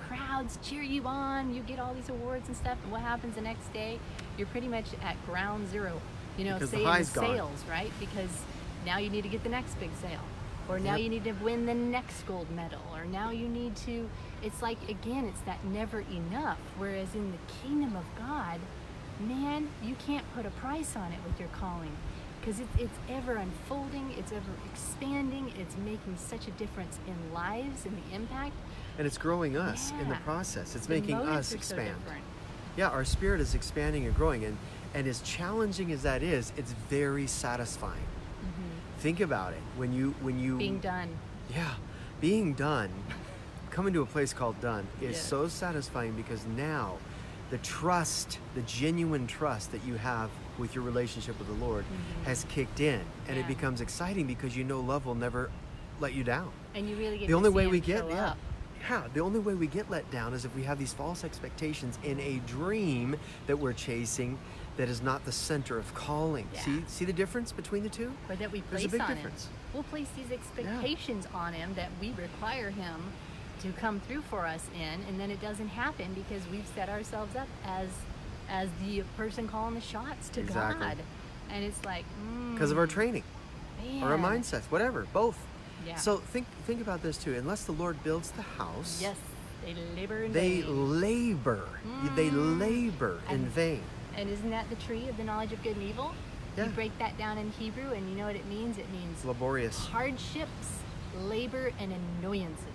crowds cheer you on, you get all these awards and stuff, and what happens the next day? You're pretty much at ground zero, say in sales, right? Because now you need to get the next big sale, or now you need to win the next gold medal, or now you need to, it's like, again, it's that never enough. Whereas in the kingdom of God, man, you can't put a price on it with your calling, because it's ever unfolding, it's ever expanding, it's making such a difference in lives and the impact. And it's growing us in the process. It's making us expand. So our spirit is expanding and growing, and as challenging as that is, it's very satisfying. Think about it. When you being done. Yeah, being done, coming to a place called done is so satisfying, because now the trust, the genuine trust that you have with your relationship with the Lord has kicked in, and it becomes exciting because love will never let you down. And you really get the only way we get the only way we get let down is if we have these false expectations in a dream that we're chasing that is not the center of calling. Yeah. See the difference between the two? Or that we There's place a big on difference. him. We'll place these expectations on him that we require him to come through for us in, and then it doesn't happen because we've set ourselves up as the person calling the shots to Exactly. God. And it's like, Because of our training man. or our mindsets, whatever, both. Yeah. So think about this too. Unless the Lord builds the house, Yes, they labor in they vain. labor. They labor in And- vain. And isn't that the tree of the knowledge of good and evil? Yeah. You break that down in Hebrew, and you know what it means? It means Laborious. hardships, labor, and annoyances.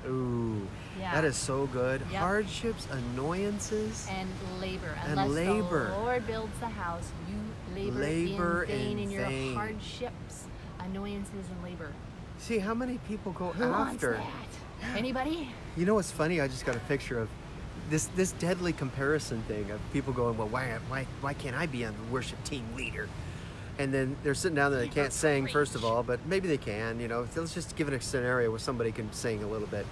Ooh, Yeah. that is so good. Yep. Hardships, annoyances, And labor. And Unless labor. the Lord builds the house, you Labor in vain in in your vain. hardships, annoyances, and labor. See how many people go Who wants after. that? Anybody? You know what's funny? I just got a picture of this deadly comparison thing of people going, well, why can't I be on the worship team leader? And then they're sitting down there, they can't sing, first of all, but maybe they can, you know. So let's just give it a scenario where somebody can sing a little bit.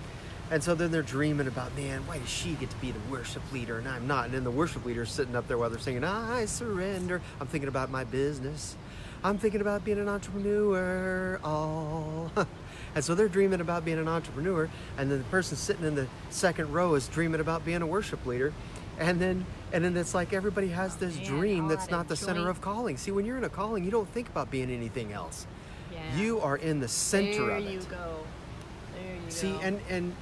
And so then they're dreaming about, man, why does she get to be the worship leader and I'm not? And then the worship leader's sitting up there while they're singing, I surrender. I'm thinking about my business. I'm thinking about being an entrepreneur. Oh. And so they're dreaming about being an entrepreneur. And then the person sitting in the second row is dreaming about being a worship leader. And then it's like everybody has this man, dream all that's that not the center joint. of calling. See, when you're in a calling, you don't think about being anything else. Yeah. You are in the center there of it. you go. There you See, go. and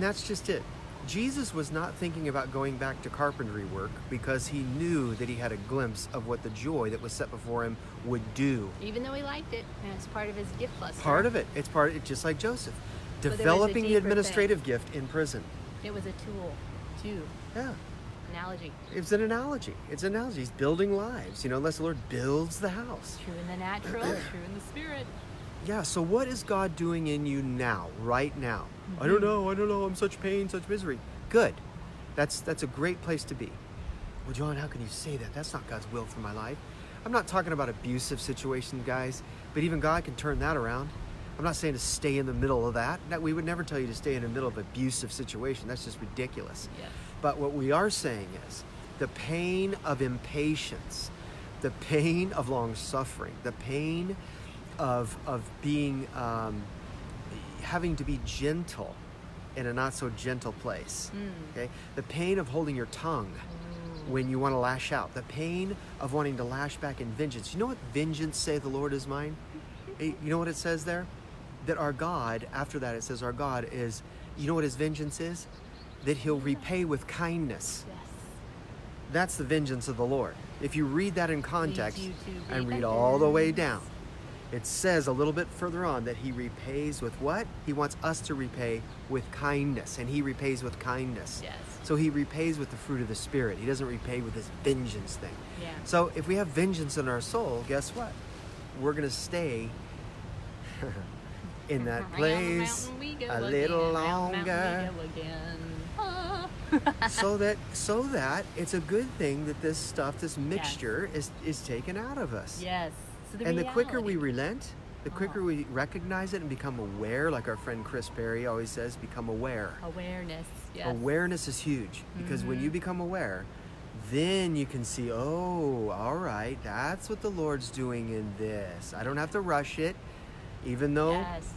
that's just it. Jesus was not thinking about going back to carpentry work because he knew that he had a glimpse of what the joy that was set before him would do. Even though he liked it, and it's part of his gift cluster. Part of it. It's just like Joseph. there was a Developing the deeper administrative gift in prison. It was a tool, too. Yeah. Analogy. It's an analogy. It's an analogy. He's building lives, unless the Lord builds the house. True in the natural, true in the spirit. Yeah, so what is God doing in you now, right now? I don't know, I'm such pain, such misery. Good. That's a great place to be. Well, John, how can you say that? That's not God's will for my life. I'm not talking about abusive situations, guys, but even God can turn that around. I'm not saying to stay in the middle of that. We would never tell you to stay in the middle of an abusive situation. That's just ridiculous. Yes. But what we are saying is the pain of impatience, the pain of long suffering, the pain of being having to be gentle in a not so gentle place. Okay, the pain of holding your tongue when you want to lash out, the pain of wanting to lash back in vengeance. You know what vengeance say the Lord is mine? You know what it says there? That our God, after that it says our God is, you know what his vengeance is? That he'll repay with kindness. Yes. That's the vengeance of the Lord. If you read that in context you to and read all the way repentance. down, it says a little bit further on that he repays with what? He wants us to repay with kindness, and he repays with kindness. Yes. So he repays with the fruit of the Spirit. He doesn't repay with this vengeance thing. Yeah. So if we have vengeance in our soul, guess what? We're going to stay in that Around the place mountain we go a again, little around the mountain longer. we go again. Ah. so that it's a good thing that this stuff, this mixture is taken out of us. Yes. So And the quicker we reality. relent, the quicker we recognize it and become aware, like our friend Chris Perry always says, become aware. Awareness. Yes. Awareness is huge because when you become aware, then you can see, oh, all right, that's what the Lord's doing in this. I don't have to rush it, even though Yes.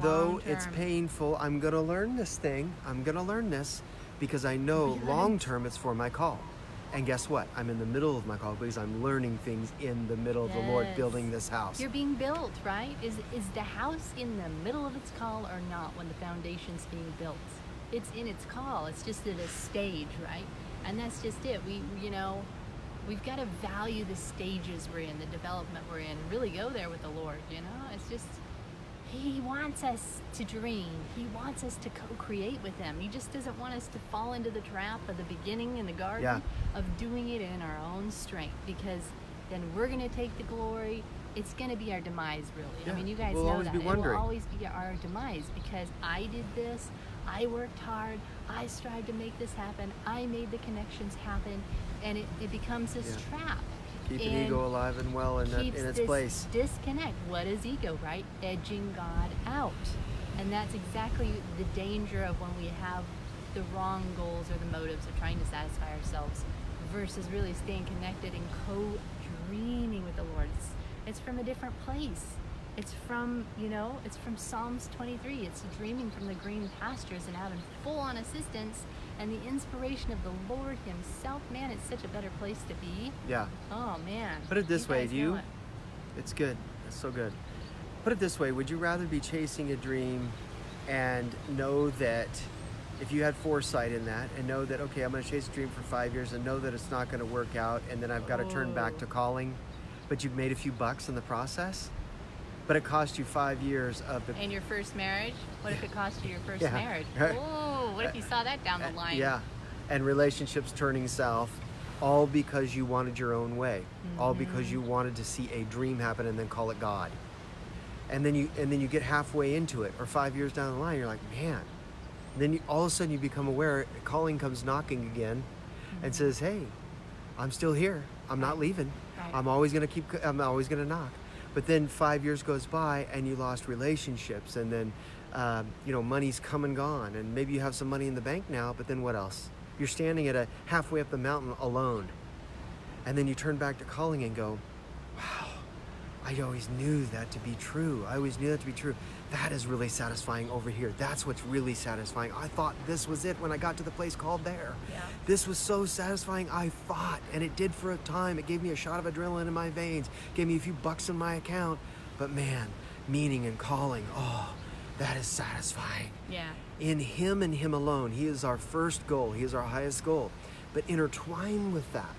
though Long it's term. painful. I'm going to learn this thing. I'm going to learn this because I know Relent. long term it's for my call. And guess what? I'm in the middle of my call because I'm learning things in the middle of the Lord Yes. building this house. You're being built, right? Is the house in the middle of its call or not when the foundation's being built? It's in its call. It's just at a stage, right? And that's just it. We've got to value the stages we're in, the development we're in. Really go there with the Lord, It's just he wants us to dream. He wants us to co-create with him. He just doesn't want us to fall into the trap of the beginning in the garden Yeah. of doing it in our own strength, because then we're going to take the glory. It's going to be our demise, really. Yeah. I mean, you guys We'll know always that. be It wondering. will always be our demise because I did this. I worked hard. I strived to make this happen. I made the connections happen. And it becomes this Yeah. trap. Keeping And ego alive and well in keeps its this place. disconnect. What is ego, right? Edging God out. And that's exactly the danger of when we have the wrong goals or the motives of trying to satisfy ourselves versus really staying connected and co-dreaming with the Lord. It's from a different place. It's from, it's from Psalms 23. It's dreaming from the green pastures and having full-on assistance and the inspiration of the Lord himself. Man, it's such a better place to be. Yeah. Oh, man. Put it this way, guys do you? know it. It's good. It's so good. Put it this way, would you rather be chasing a dream and know that if you had foresight in that and know that, okay, I'm going to chase a dream for 5 years and know that it's not going to work out and then I've got to turn back to calling, but you've made a few bucks in the process, but it cost you 5 years of the... And your first marriage? What if it cost you your first Yeah. marriage? Oh, what if you saw that down the line? Yeah. And relationships turning south, all because you wanted your own way, all because you wanted to see a dream happen and then call it God. And then you get halfway into it, or 5 years down the line, you're like, man. And then all of a sudden you become aware, calling comes knocking again and says, hey, I'm still here. I'm not leaving. Right. I'm always gonna knock. But then 5 years goes by and you lost relationships, and then money's come and gone, and maybe you have some money in the bank now, but then what else? You're standing at halfway up the mountain alone. And then you turn back to calling and go, wow, I always knew that to be true. I always knew that to be true. That is really satisfying over here. That's what's really satisfying. I thought this was it when I got to the place called there. Yeah. This was so satisfying. I thought, and it did for a time. It gave me a shot of adrenaline in my veins, gave me a few bucks in my account. But man, meaning and calling, oh, that is satisfying. Yeah. In him and him alone, he is our first goal. He is our highest goal. But intertwined with that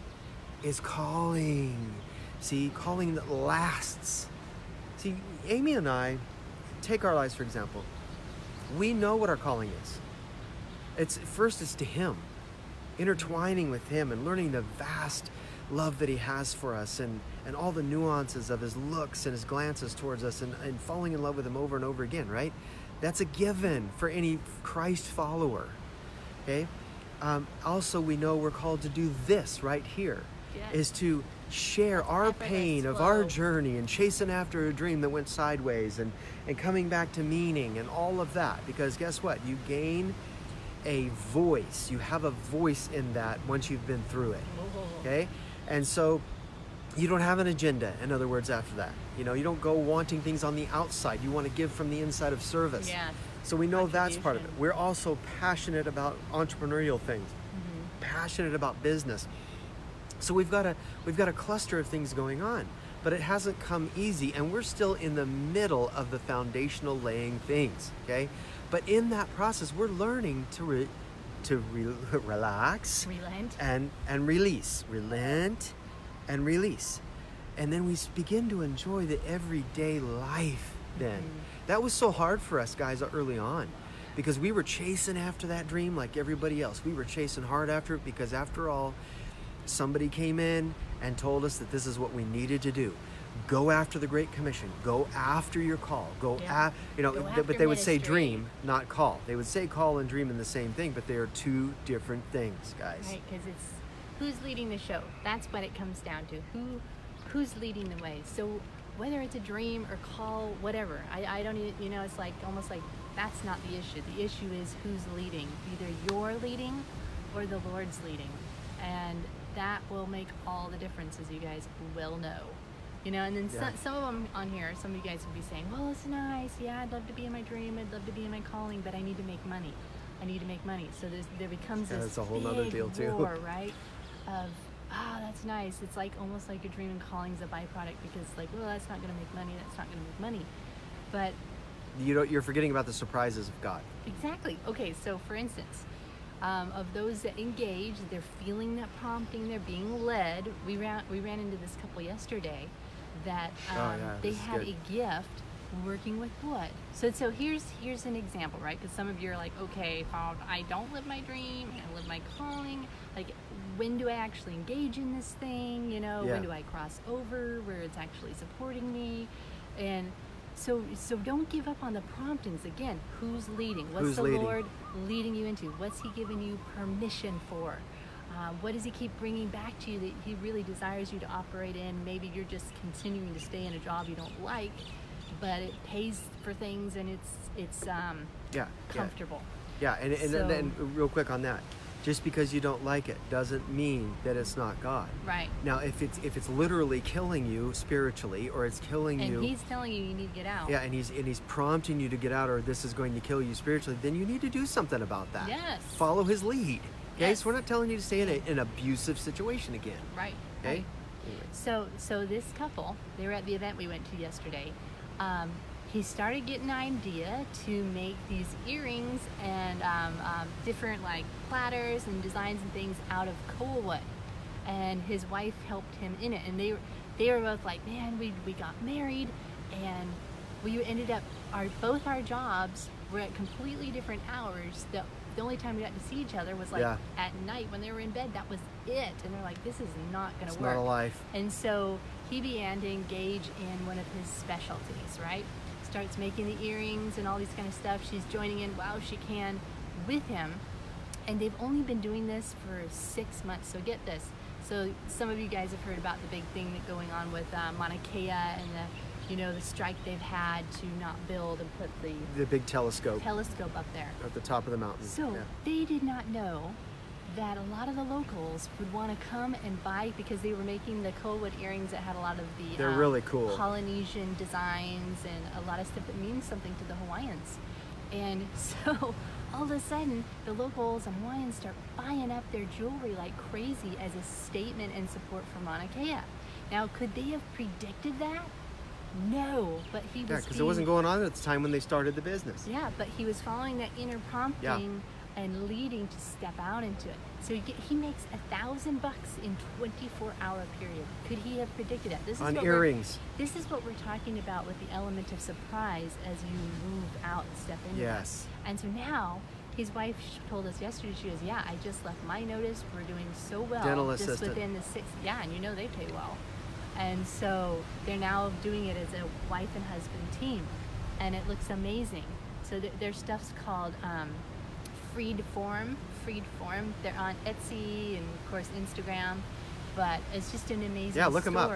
is calling. See, calling that lasts. See, Amy and I, take our lives for example. We know what our calling is. It's to him. Intertwining with him and learning the vast love that he has for us, and all the nuances of his looks and his glances towards us, and falling in love with him over and over again, right? That's a given for any Christ follower, okay? Also, we know we're called to do this right here, is to share our pain of our journey and chasing after a dream that went sideways, and coming back to meaning and all of that. Because guess what? You gain a voice. You have a voice in that once you've been through it, okay? And so you don't have an agenda, in other words, after that. You don't go wanting things on the outside. You want to give from the inside of service. Yeah. So we know that's part of it. We're also passionate about entrepreneurial things, passionate about business. So we've got a cluster of things going on, but it hasn't come easy, and we're still in the middle of the foundational laying things, okay? But in that process, we're learning to relax, Relent. and release, relent and release. And then we begin to enjoy the everyday life then. That was so hard for us guys early on, because we were chasing after that dream like everybody else. We were chasing hard after it because, after all, somebody came in and told us that this is what we needed to do. Go after the Great Commission. Go after your call. But they would say dream, not call. They would say call and dream in the same thing, but they are two different things, guys. Right, because it's who's leading the show. That's what it comes down to. Who's leading the way. So whether it's a dream or call, whatever, I don't even, it's like almost like that's not the issue. The issue is who's leading. Either you're leading or the Lord's leading. And that will make all the difference, as you guys will know. And then some of them on here, some of you guys would be saying, well, it's nice. Yeah, I'd love to be in my dream. I'd love to be in my calling, but I need to make money. So there becomes this that's a whole big nother deal too. war, right? Of, that's nice. It's like almost like your dream and calling is a byproduct, because like, well, that's not going to make money. That's not going to make money. But you're forgetting about the surprises of God. Exactly. Okay, so for instance, of those that engage, they're feeling that prompting, they're being led. We ran into this couple yesterday that they had a gift working with wood. So here's an example, right? Because some of you are like, okay, I don't live my dream, I live my calling. Like, when do I actually engage in this thing? When do I cross over where it's actually supporting me? And so don't give up on the promptings. Again, who's leading? What's the Lord leading you into? What's he giving you permission for? What does he keep bringing back to you that he really desires you to operate in? Maybe you're just continuing to stay in a job you don't like, but it pays for things and it's comfortable. Yeah, and real quick on that. Just because you don't like it doesn't mean that it's not God. Right. Now, if it's literally killing you spiritually, or it's killing And you, he's telling you need to get out. yeah, and he's prompting you to get out, or this is going to kill you spiritually, then you need to do something about that. Yes. Follow his lead. Okay, Yes. so we're not telling you to stay in an abusive situation again. Right. Okay. Right. Anyway. So this couple, they were at the event we went to yesterday. He started getting an idea to make these earrings and different like platters and designs and things out of coal wood, and his wife helped him in it. And they were both like, man, we got married, and we ended up both our jobs were at completely different hours. The only time we got to see each other was like at night when they were in bed. That was it. And they're like, this is not going to work. It's not a life. And so he began to engage in one of his specialties, right? Starts making the earrings and all these kind of stuff. She's joining in while she can with him. And they've only been doing this for 6 months. So get this. So some of you guys have heard about the big thing that going on with Mauna Kea and the strike they've had to not build and put the big telescope up there at the top of the mountain. So they did not know that a lot of the locals would want to come and buy, because they were making the Colwood earrings that had a lot of the they're really cool Polynesian designs and a lot of stuff that means something to the Hawaiians. And so all of a sudden the locals and Hawaiians start buying up their jewelry like crazy as a statement and support for Mauna Kea. Now, could they have predicted that? No, but he was. Yeah, because it wasn't going on at the time when they started the business. Yeah, but he was following that inner prompting and leading to step out into it. So he makes $1,000 in 24-hour period. Could he have predicted that? This is on earrings. This is what we're talking about with the element of surprise as you move out and step into Yes. that. And so now his wife told us yesterday, she goes, yeah, I just left my notice. We're doing so well. Dental just assistant. within the 6, and you know they pay well. And so they're now doing it as a wife and husband team, and it looks amazing. So their stuff's called Freed Form. They're on Etsy and of course Instagram, but it's just an amazing story. Yeah, look them up.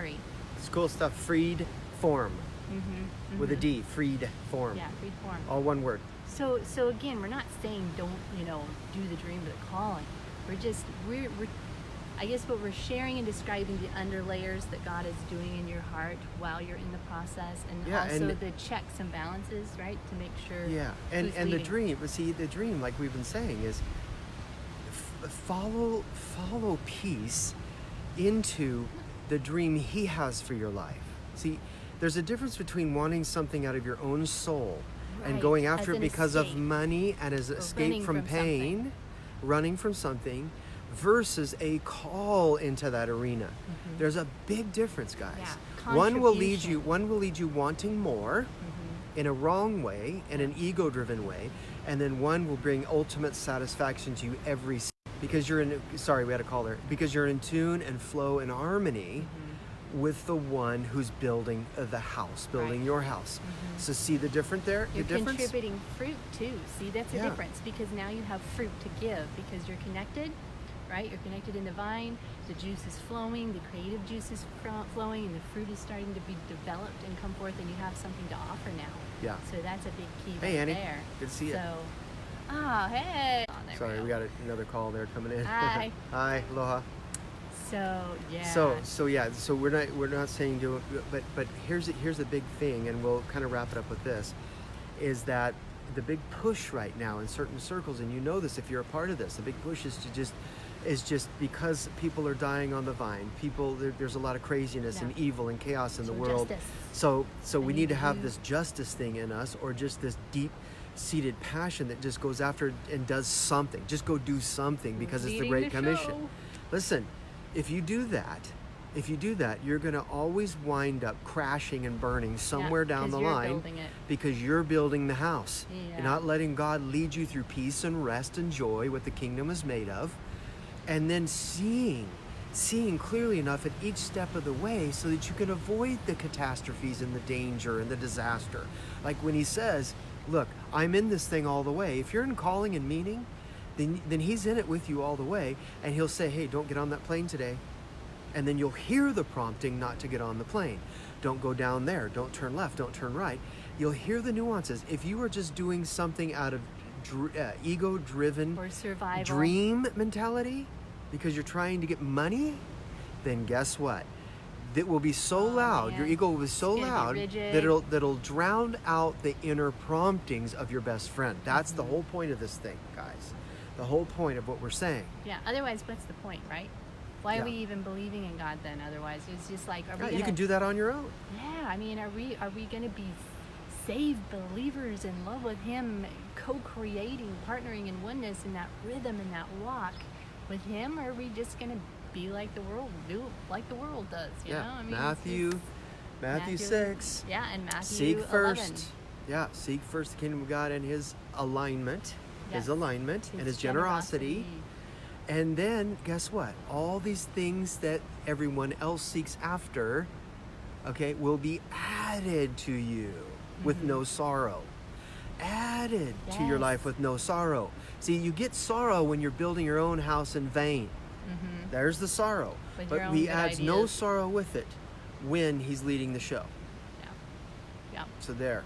It's cool stuff. Freed Form with a D. Freed Form. Yeah, Freed Form. All one word. So again, we're not saying don't do the dream but the calling. We're I guess what we're sharing and describing the underlayers that God is doing in your heart while you're in the process, and also the checks and balances, right, to make sure. Yeah, and the dream. See, the dream, like we've been saying, is follow peace into the dream He has for your life. See, there's a difference between wanting something out of your own soul and going after it because of money and as escape from pain, running from something, versus a call into that arena. There's a big difference, guys. Yeah. One will lead you wanting more in a wrong way, in an ego-driven way, and then one will bring ultimate satisfaction to you because you're in. Sorry, we had a call there. Because you're in tune and flow and harmony with the one who's building the house, building your house. So see the difference there? You're the difference? contributing fruit too. See, that's the difference, because now you have fruit to give because you're connected. Right? You're connected in the vine, the juice is flowing, the creative juice is flowing, and the fruit is starting to be developed and come forth, and you have something to offer now. Yeah. So that's a big key Hey, Annie. there. Good to see you. So, hey. Oh, there Sorry, we got another call there coming in. Hi. Hi, aloha. So, yeah. So we're not saying do it, but here's the big thing, and we'll kind of wrap it up with this, is that the big push right now in certain circles, and you know this if you're a part of this, the big push is just because people are dying on the vine. There's a lot of craziness and evil and chaos in the world. Justice. So we need to have this justice thing in us, or just this deep-seated passion that just goes after and does something. Just go do something because it's the Great Commission. Listen, if you do that, you're going to always wind up crashing and burning somewhere down the line because you're building the house. Yeah. You're not letting God lead you through peace and rest and joy, what the kingdom is made of. And then seeing clearly enough at each step of the way so that you can avoid the catastrophes and the danger and the disaster. Like when He says, look, I'm in this thing all the way. If you're in calling and meaning, then He's in it with you all the way. And He'll say, hey, don't get on that plane today. And then you'll hear the prompting not to get on the plane. Don't go down there. Don't turn left. Don't turn right. You'll hear the nuances. If you are just doing something out of ego-driven or survival. dream mentality because you're trying to get money, then guess what? That will be so loud, your man. ego will be so It's gonna be loud rigid. that'll drown out the inner promptings of your best friend. That's the whole point of this thing, guys. The whole point of what we're saying. Yeah, otherwise what's the point, right? Why Yeah. are we even believing in God then? Otherwise, it's just like, are we Yeah, gonna, you can do that on your own. Yeah, I mean, are we going to be saved believers in love with Him, co-creating, partnering in oneness in that rhythm and that walk with Him? Or are we just going to be like the world, do like the world does? You know, I mean, it's Matthew 6. Yeah, and Matthew Seek 11. first. Yeah, seek first the kingdom of God and His alignment, Yes. and His generosity. And then, guess what? All these things that everyone else seeks after, okay, will be added to you with no sorrow. Added to your Yes. life with no sorrow. See, you get sorrow when you're building your own house in vain. There's the sorrow. With your But own He good adds no ideas. sorrow with it when He's leading the show. Yeah. So there.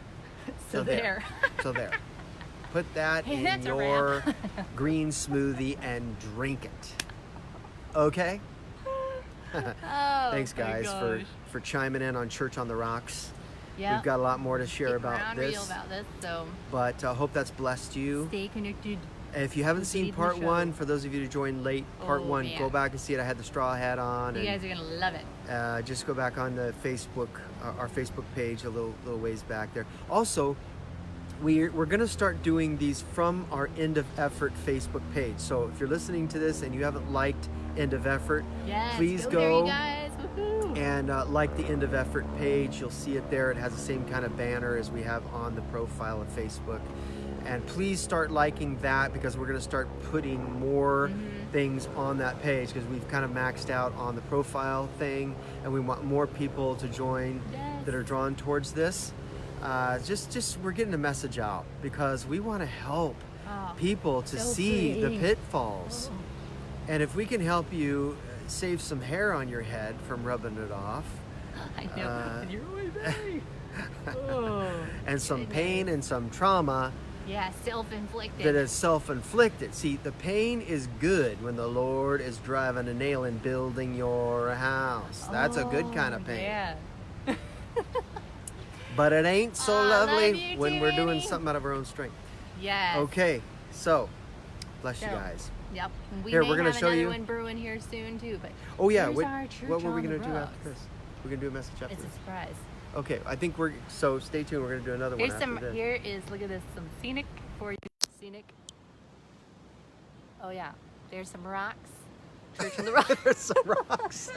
So there. So there. Put that in That's a your green smoothie and drink it. Okay? Oh, Thanks, my guys, gosh. for chiming in on Church on the Rocks. Yeah. We've got a lot more to share Keep about around this, real about this, so but I hope that's blessed you. stay connected. If you haven't Keep seen reading the part show. 1, for those of you who joined late, part Oh, 1, man. go back and see it. I had the straw hat on. You and guys are gonna love it. just go back on the Facebook, our Facebook page, a little ways back there. Also, we're going to start doing these from our End of Effort Facebook page. So if you're listening to this and you haven't liked End of Effort, Yes, please go there, go you guys. Woohoo. and like the End of Effort page. You'll see it there. It has the same kind of banner as we have on the profile of Facebook. And please start liking that, because we're going to start putting more things on that page, because we've kind of maxed out on the profile thing, and we want more people to join Yes. that are drawn towards this. Just we're getting the message out, because we want to help Oh, people to so see the free. pitfalls. And if we can help you save some hair on your head from rubbing it off, I know. You're always right. Oh, and some goodness. pain and some trauma Yeah, self-inflicted. that is self-inflicted. See, the pain is good when the Lord is driving a nail in building your house. That's a good kind of pain. Yeah. But it ain't so I love lovely you when too, we're doing Annie. something out of our own strength. Yes. Okay, so bless you So, guys. Yep. We Here, may we're gonna have show another you- one brewing here soon too. But Oh yeah, here's what, our church what were we on the gonna do rocks. after this? We're gonna do a message after It's a this. surprise. Okay, I think so stay tuned. We're gonna do another Here's one some. after this. Here is. Look at this. Some scenic for you. Scenic. Oh yeah. There's some rocks. Church on the rocks. There's some rocks.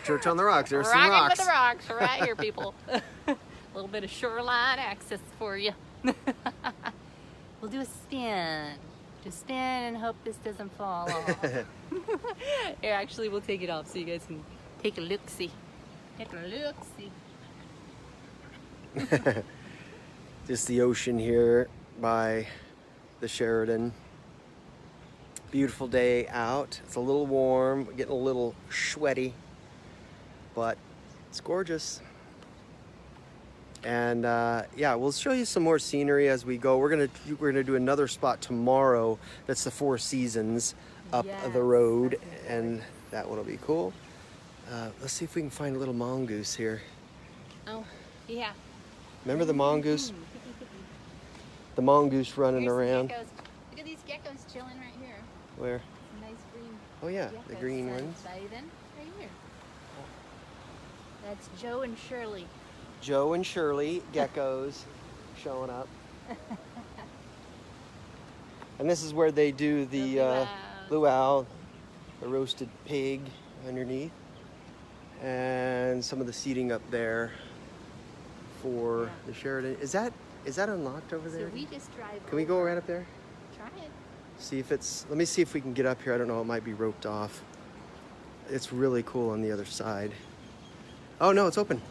Church on the Rocks. There's some Rocking rocks. with the rocks right here, people. A little bit of shoreline access for you. We'll do a spin. Just spin and hope this doesn't fall off. Here, actually, we'll take it off so you guys can take a look-see. Take a look-see. Just the ocean here by the Sheridan. Beautiful day out. It's a little warm, getting a little sweaty, but it's gorgeous. And yeah, we'll show you some more scenery as we go. We're gonna do another spot tomorrow. That's the Four Seasons up Yes, the road, that's gonna be and that one will be cool. Let's see if we can find a little mongoose here. Oh, yeah. Remember the mongoose? The mongoose running Here's some around. geckos. Look at these geckos chilling right here. Where? Some nice green Oh yeah, the geckos green ones. sunbathing right here. That's Joe and Shirley. Joe and Shirley, geckos, showing up. And this is where they do the luau, the roasted pig underneath, and some of the seating up there for the Sheridan. Is that unlocked over there? So we just drive. Can we go right up there? Try it. See if it's. Let me see if we can get up here. I don't know. It might be roped off. It's really cool on the other side. Oh no, it's open.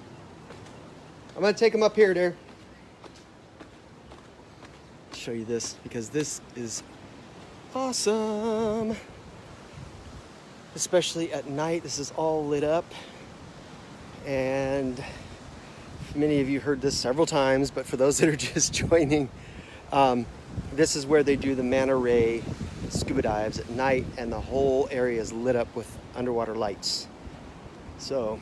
I'm gonna take them up here, dear. Show you this because this is awesome. Especially at night, this is all lit up. And many of you heard this several times, but for those that are just joining, this is where they do the manta ray scuba dives at night, and the whole area is lit up with underwater lights. So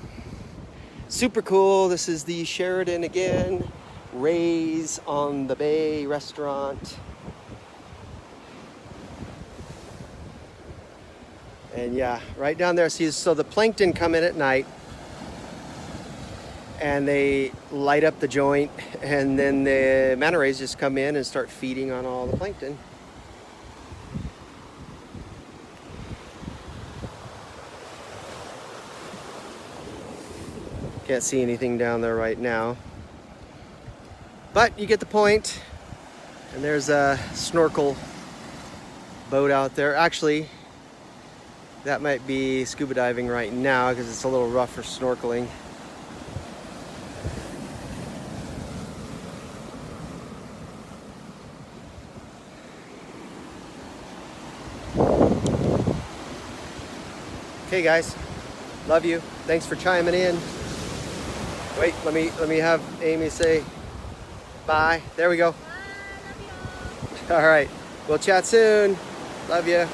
super cool. This is the Sheridan again, Rays on the Bay restaurant. And yeah, right down there, see, so the plankton come in at night and they light up the joint, and then the manta rays just come in and start feeding on all the plankton. Can't see anything down there right now, but you get the point. And there's a snorkel boat out there. Actually, that might be scuba diving right now because it's a little rough for snorkeling. Okay guys, love you. Thanks for chiming in. Wait, let me have Amy say bye. There we go. Bye, love you all. All right, we'll chat soon. Love you.